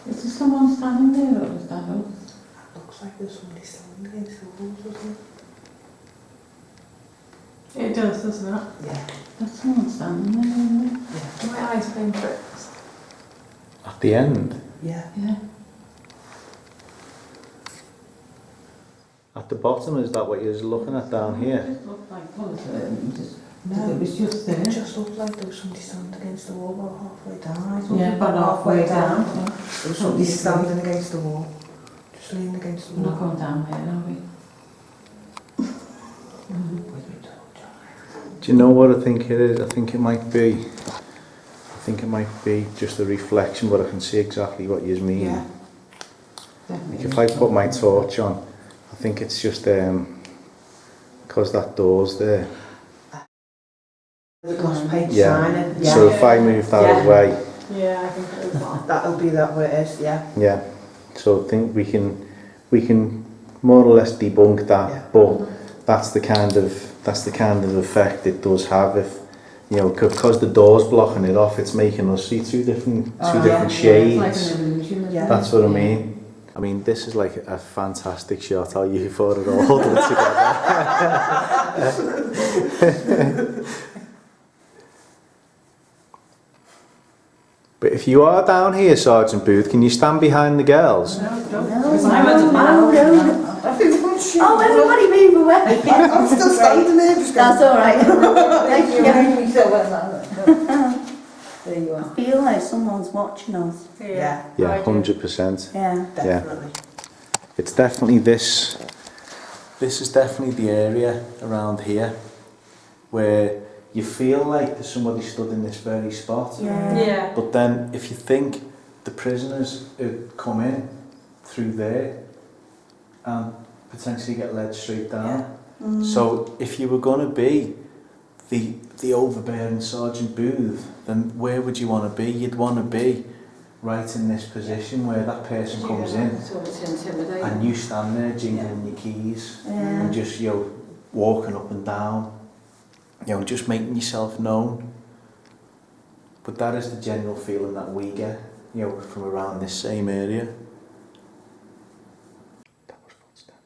Is there someone standing there, or is that us? Looks like there's somebody standing against the walls, doesn't It does, doesn't it? it? Yeah. There's someone standing there, isn't My eyes playing tricks. At the end. Yeah. there? Yeah. At the bottom, is that what you're looking at down here? It just looked like colours. No, It was just there. It just looked like there was somebody standing against the wall about halfway down. Yeah, about halfway down. Yeah. There was somebody standing against the wall. Just leaning against the We're not wall. going down there, are we? With me torch on. Do you know what I think it is? I think it might be just a reflection, but I can see exactly what you mean. Yeah. Like if I put my torch on, I think it's just because that door's there. The glass paint Yeah. shining. Yeah. So if I move that Yeah. away, Yeah, I think it is that. That'll be that way it is, yeah. yeah. So I think we can more or less debunk that, Yeah. but that's the kind of effect it does have if, you know, because the door's blocking it off, it's making us see two different shades. Like an illusion. Yeah. That's what I mean. I mean, this is like a fantastic shot. How you thought it all holding it together. But if you are down here, Sergeant Booth, can you stand behind the girls? Oh, everybody move away. I'm still standing there. That's all right. There you are. I feel like someone's watching us. Yeah. Yeah, 100%. Yeah. Definitely. It's definitely this. This is definitely the area around here where you feel like there's somebody stood in this very spot. Yeah. Yeah. But then if you think the prisoners would come in through there and potentially get led straight down. So if you were going to be the overbearing Sergeant Booth, then where would you want to be? You'd want to be right in this position where that person comes in So it's intimidating. and you stand there jingling your keys Yeah. and just, you know, walking up and down, you know, just making yourself known. But that is the general feeling that we get, you know, from around this same area. That was footsteps.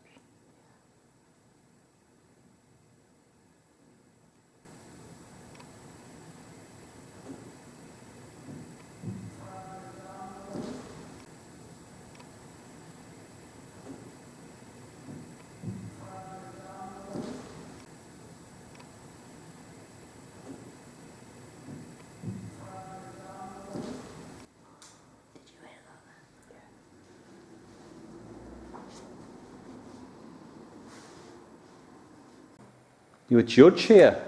You a judge here?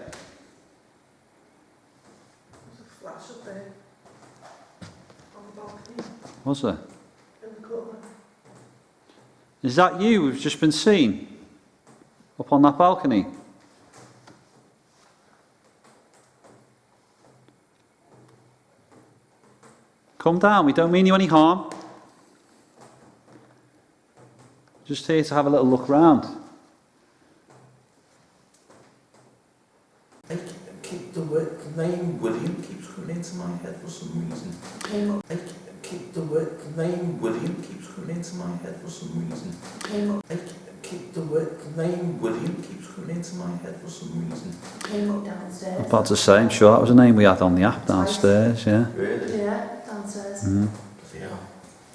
There's a flash up there. On the balcony. Was there? In the corner. Is that you who've just been seen? Up on that balcony? Come down, we don't mean you any harm. Just here to have a little look round. Keep the name William keeps coming into my head for some reason. Keep the name William keeps coming into my head for some reason. Keep the name William keeps coming into my head for some reason. Downstairs. About to say, I'm sure that was a name we had on the app downstairs, yeah. Really? Yeah, downstairs. Yeah.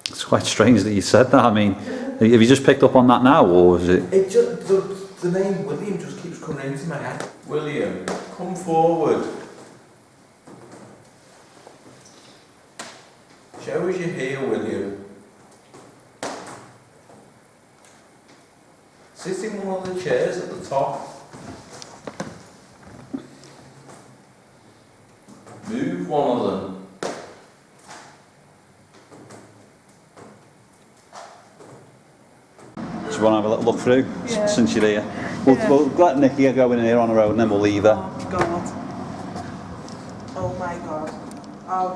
It's quite strange that you said that. I mean, have you just picked up on that now, or is it? It just the name William just keeps coming into my head. William, come forward. Show us you're here, William. Sit in one of the chairs at the top. Move one of them. Do you want to have a little look through Yeah. since you're here? We'll let Nikki go in here on her own and then we'll leave her. Oh, God. Oh, my God. Oh,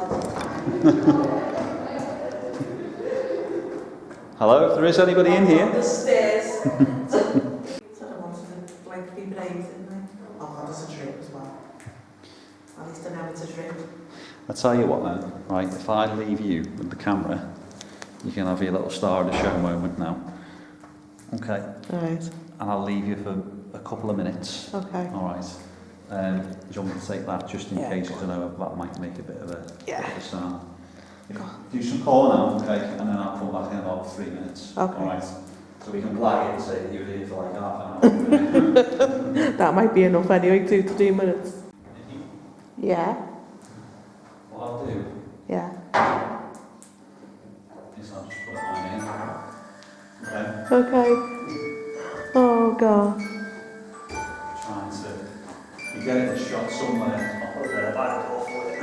Hello, if there is anybody in here. the stairs. I don't want to, like, be brave, didn't I? Oh, God, there's a drink as well. At least I know it's a drink. I'll tell you what then, right, if I leave you with the camera, you can have your little star of the show moment now. Okay, Alright, and I'll leave you for a couple of minutes. okay. Alright. Do you want me to take that just in Yeah, case, go because I know that might make a bit of a, Yeah. bit of a sound. Do some call now, okay, and then I'll come back in about 3 minutes. Okay. Alright. So we can flag it and say that you were here for like half an hour. That might be enough anyway, 2 to 3 minutes. Yeah, What I'll do yeah. is I'll just put mine in. Okay. Okay. Oh, God. Trying to. You get it shot somewhere. I'll put it there by the door for you.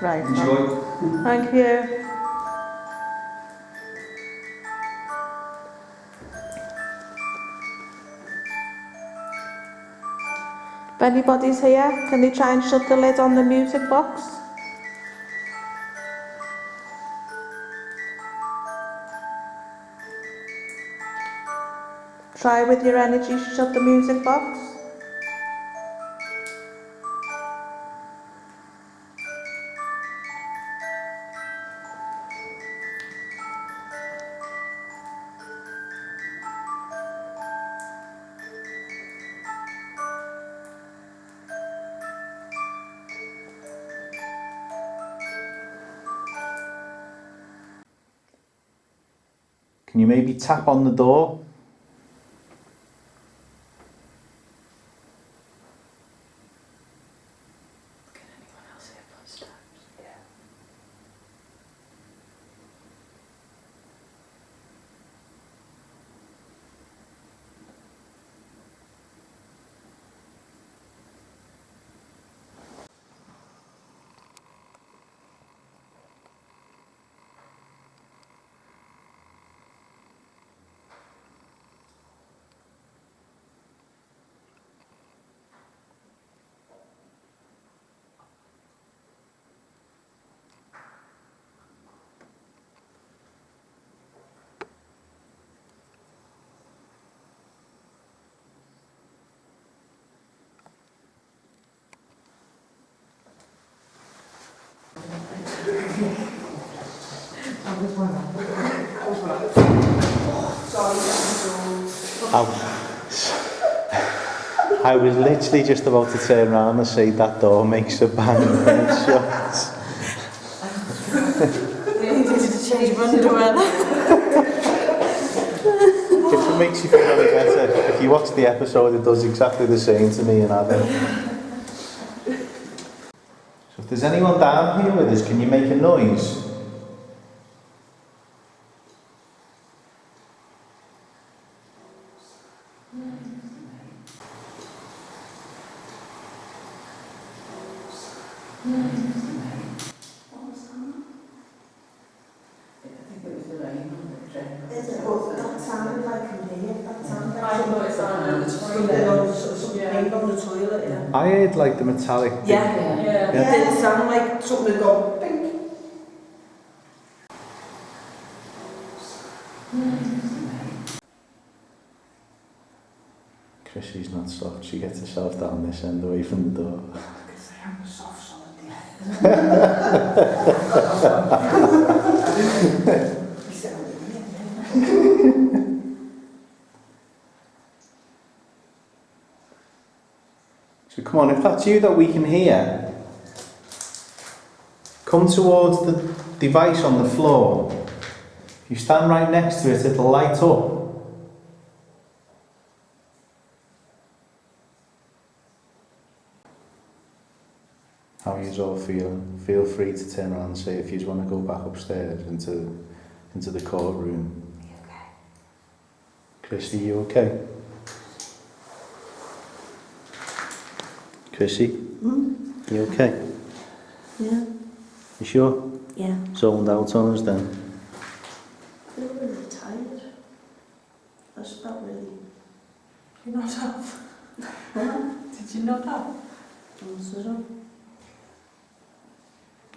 Right. Enjoy. Thank you. If anybody's here, can they try and shut the lid on the music box? Try with your energy, shut the music box. Can you maybe tap on the door? Can anyone else hear footsteps? Yeah. I was literally just about to turn around and say that door makes a bang when it shuts. If it makes you feel any better, if you watch the episode, it does exactly the same to me and Adam. So if there's anyone down here with us, can you make a noise? I heard like the metallic. Yeah. It did sound like something would go pink. Chrissy's not soft. She gets herself down this end away from the door. Because I am a soft solid. So come on, if that's you that we can hear, come towards the device on the floor. If you stand right next to it, it'll light up. How are you all feeling? Feel free to turn around and say if you want to go back upstairs into the courtroom. Are you okay? Chrissy, you okay? Chrissy, you okay? Yeah. You sure? Yeah. Zoned out on us then? I feel really tired. I just felt really... You're not up. Did you not up? uncertain.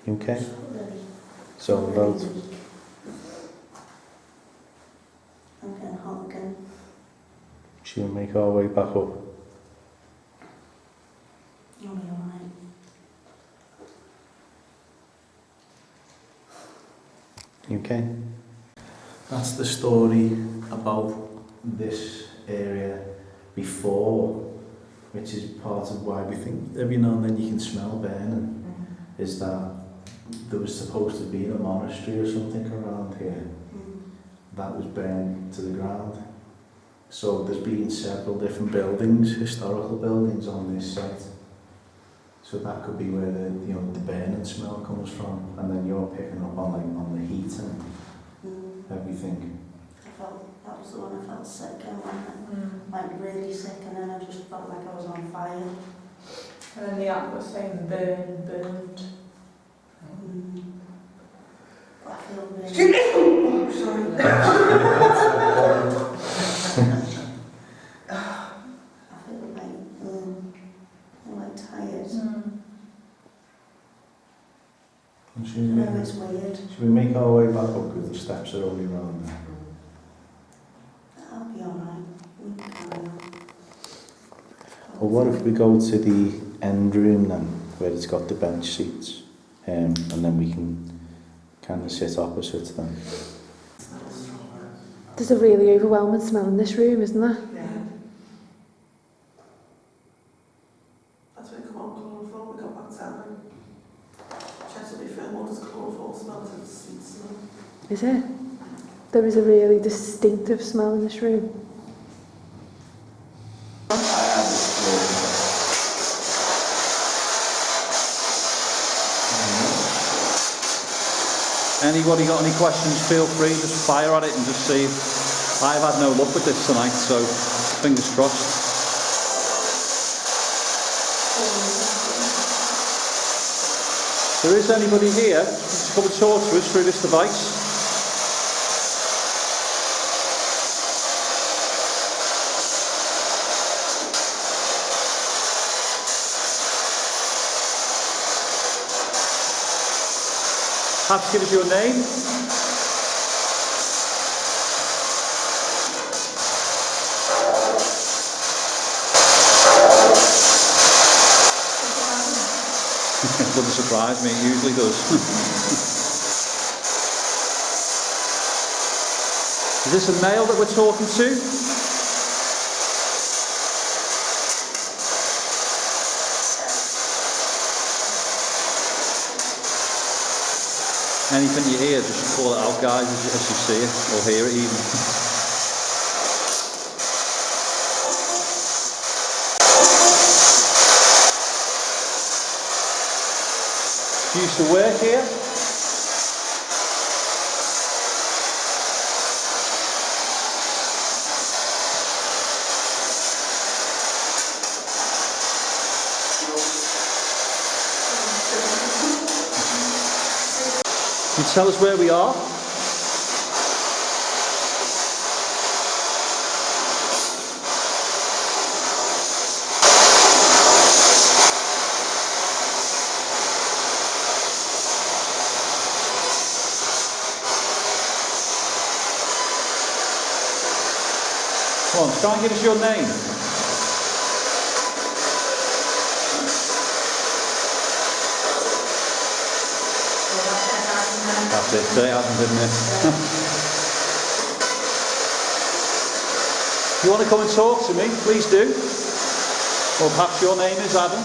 You okay? I just felt really... Zoned out? really weak. I'm getting hot again. She'll make our way back up. I'll be alright. You okay? That's the story about this area before, which is part of why we think every now and then you can smell burning, is that there was supposed to be a monastery or something around here that was burned to the ground. So there's been several different buildings, historical buildings on this site. So that could be where the burning smell comes from, and then you're picking up on the heat and everything. I felt, that was the one I felt sick and went really sick, and then I just felt like I was on fire. And then the app was saying burned. I feel really... Oh, sorry. I feel like tired. No, it's weird. Should we make our way back up because the steps are only round there? That'll be alright. We can carry on. Or what if we go to the end room then, where it's got the bench seats, and then we can kind of sit opposite them. There's a really overwhelming smell in this room, isn't there? Yeah. That's when we come on chloroform, we got back down. Chesterby film, what does chloroform smell? It's a sweet smell. Is it? There is a really distinctive smell in this room. Anybody got any questions, feel free, just fire at it and just see. I've had no luck with this tonight, so fingers crossed. If there is anybody here, just come and talk to us through this device. Have to give us your name. It doesn't surprise me, it usually does. Is this a male that we're talking to? Anything you hear, just call it out, guys, as you see it, or hear it even. You used to work here? Can you tell us where we are? Come on, try and give us your name. That's it, say it hasn't, didn't it? If you want to come and talk to me, please do. Or perhaps your name is Adam.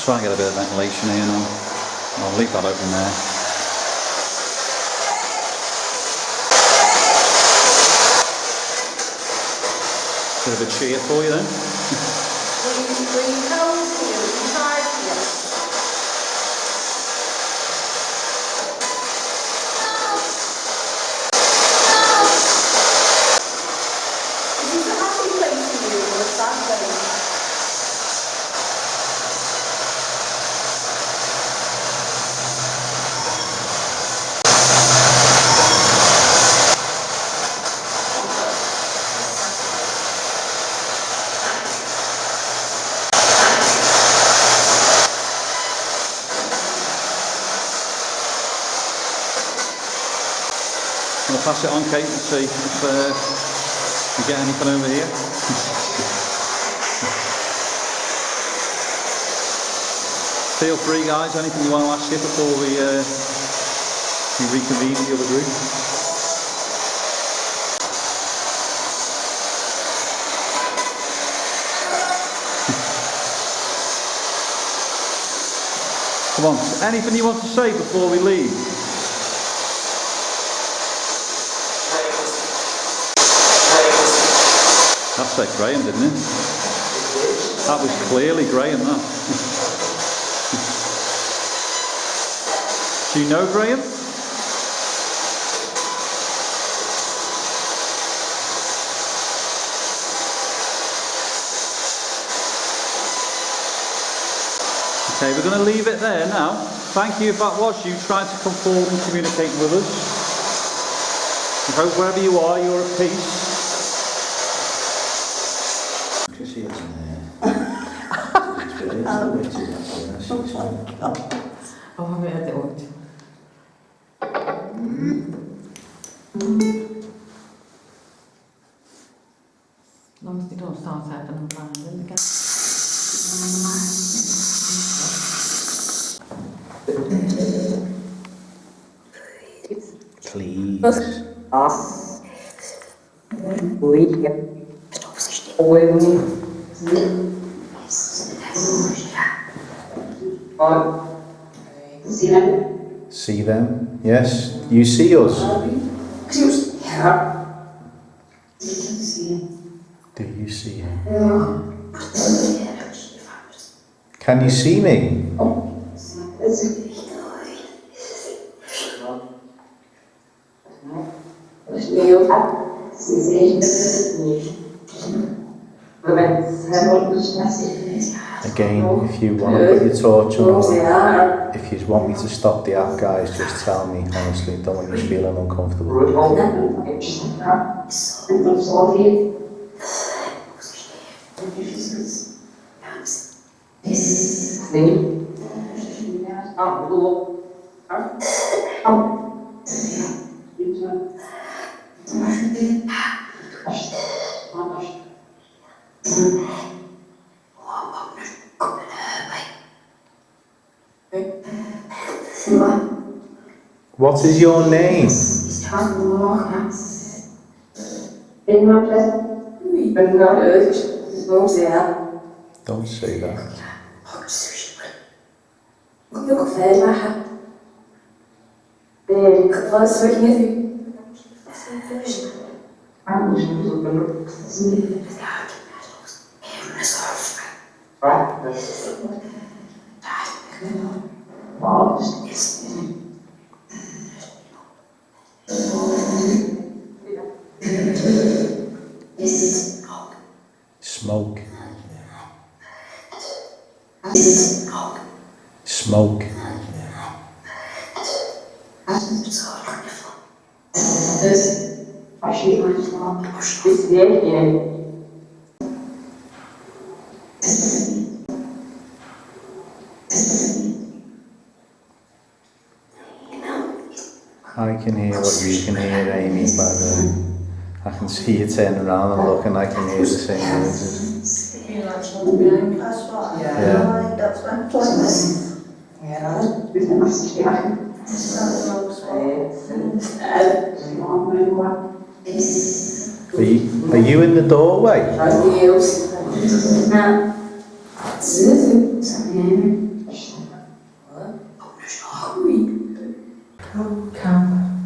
Try and get a bit of ventilation here now. I'll leave that open there. Bit of a cheer for you then. When you come here, you try here. Is this a happy place for you or a sad place? I'm going to pass it on, Kate, and see if you get anything over here. Feel free, guys, anything you want to ask here before we reconvene the other group. Come on, anything you want to say before we leave? That said Graham, didn't it? That was clearly Graham, that. Do you know Graham? Okay, we're going to leave it there now. Thank you if that was you trying to come forward and communicate with us. We hope wherever you are, you're at peace. Oh, I'm going to do it. As long as they don't start having them random again. Please. See them? Yes. You see us? Do you see him? Can you see me? Again, if you want to put your torch on, if you want me to stop the app, guys, just tell me, honestly, don't want you feeling uncomfortable. What is your name? Don't say that. Smoke. Smoke. I can hear what you can hear, Amy, by the I can see you turning around and looking, I can hear the same noises. That's what Yeah. that's what Are you in the doorway?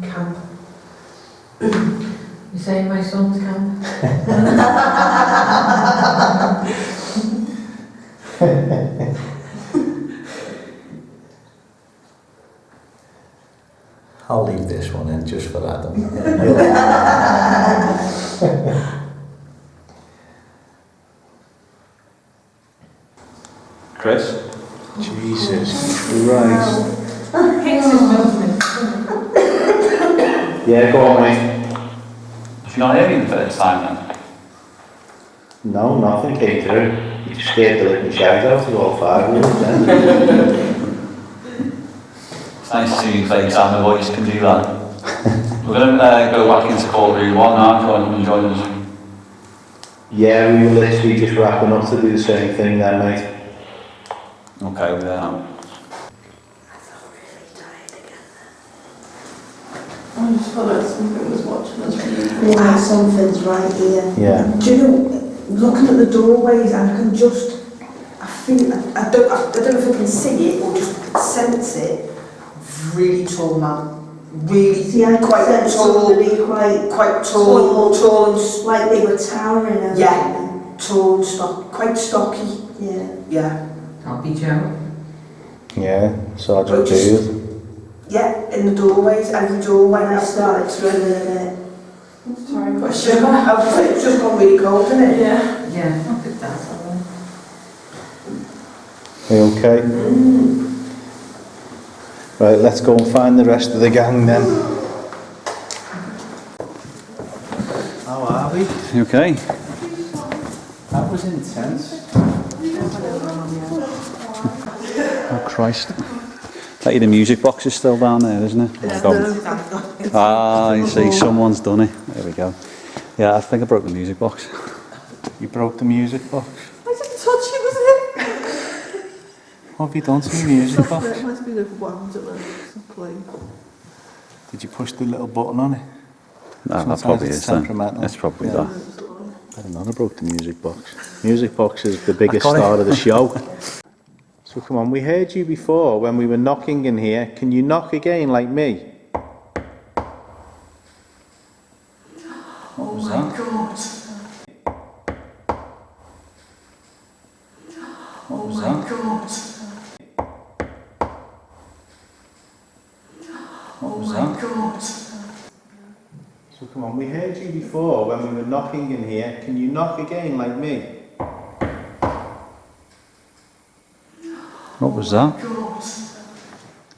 Camp. You saying my son's camp? I'll leave this one in just for Adam. Chris? Jesus Christ. Yeah, go on, mate. Did you not hear me the first time then? No, nothing came through. You just scared the living shite out of all five of us then. It's nice to see you face and the voice can do that. We're going to go back into courtroom 1 now if you want to come and join us. Yeah, we were literally just wrapping up to do the same thing then, mate. Okay, we're there now. I just felt like something was watching us. Yeah, something's right here. Yeah. Do you know, looking at the doorways, I can just, I don't know if I can see it or just sense it. Really tall man. Really quite tall, quite tall and like they were towering. Yeah. Tall and quite stocky. Yeah. Happy Joe. Yeah, Sergeant But just- Booth. Yeah, in the doorways, every doorway I started swimming. Sorry, It's just gone really cold, isn't it? Yeah. Yeah, I think that's all right. Are you okay? Right, let's go and find the rest of the gang then. How are we? You okay? That was intense. Oh Christ. Bet you the music box is still down there, isn't it? Ah, you see, someone's done it. There we go. Yeah, I think I broke the music box. You broke the music box. I didn't touch it, was it? What have you done to the music box? It must be overwhelmed at the playing. Did you push the little button on it? No, that Sometimes probably it's is then. temperamental. It's probably Yeah. that. I don't know, I broke the music box. Music box is the biggest got it. star of the show. So come on, we heard you before when we were knocking in here. Can you knock again like me? What was that? God. What was that? God. What was that? God. So come on, we heard you before when we were knocking in here. Can you knock again like me? What was that? God.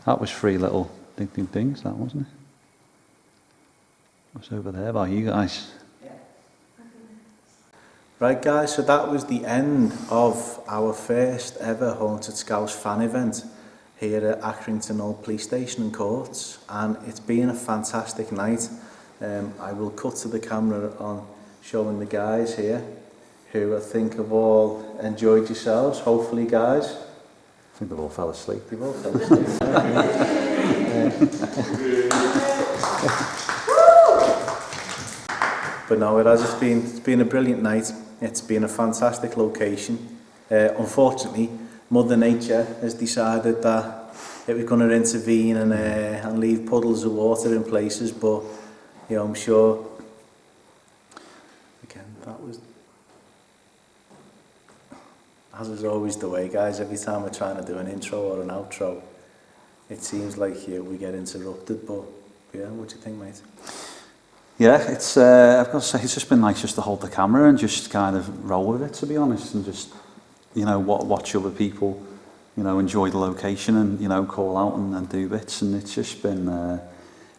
That was 3 little ding ding dings, that wasn't it? It was over there by you guys. Right guys, so that was the end of our first ever Haunted Scouse fan event here at Accrington Old Police Station and Courts, and it's been a fantastic night. I will cut to the camera on showing the guys here who I think have all enjoyed yourselves, hopefully guys. I think they've all fell asleep. You've all fell asleep. But no, it's been a brilliant night. It's been a fantastic location. Unfortunately, Mother Nature has decided that it was going to intervene and leave puddles of water in places, but you know, I'm sure again that was, as is always the way, guys. Every time we're trying to do an intro or an outro, it seems like we get interrupted. But yeah, what do you think, mate? Yeah, it's I've got to say, it's just been nice just to hold the camera and just kind of roll with it, to be honest, and just, you know, watch other people, you know, enjoy the location and, you know, call out and do bits, and it's just been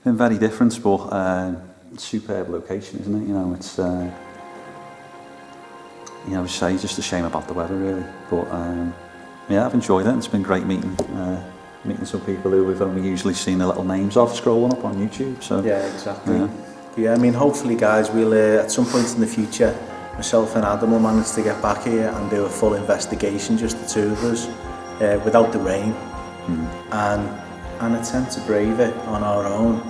very different, but superb location, isn't it? You know, it's you know, say just a shame about the weather, really, but yeah, I've enjoyed it. And it's been great meeting some people who we've only usually seen the little names of scrolling up on YouTube. So yeah, exactly. Yeah, I mean, hopefully, guys, we'll at some point in the future, myself and Adam will manage to get back here and do a full investigation, just the two of us, without the rain, and attempt to brave it on our own,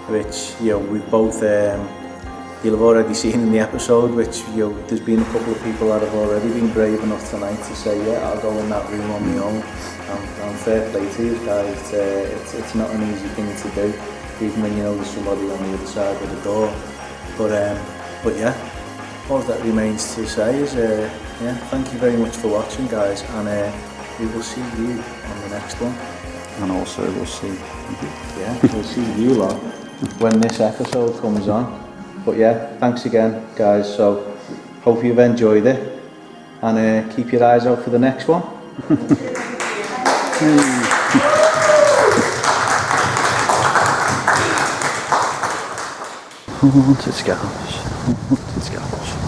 which, you know, we've both, you'll have already seen in the episode, which, you know, there's been a couple of people that have already been brave enough tonight to say, yeah, I'll go in that room on my own, and fair play to you guys. It's not an easy thing to do, even when you know there's somebody on the other side of the door. But yeah, all that remains to say is, yeah, thank you very much for watching, guys, and we will see you on the next one. And also we'll see. Yeah, we'll see you lot when this episode comes on. But yeah, thanks again, guys. So hope you've enjoyed it, and keep your eyes out for the next one. Haunted Scouse. Haunted Scouse.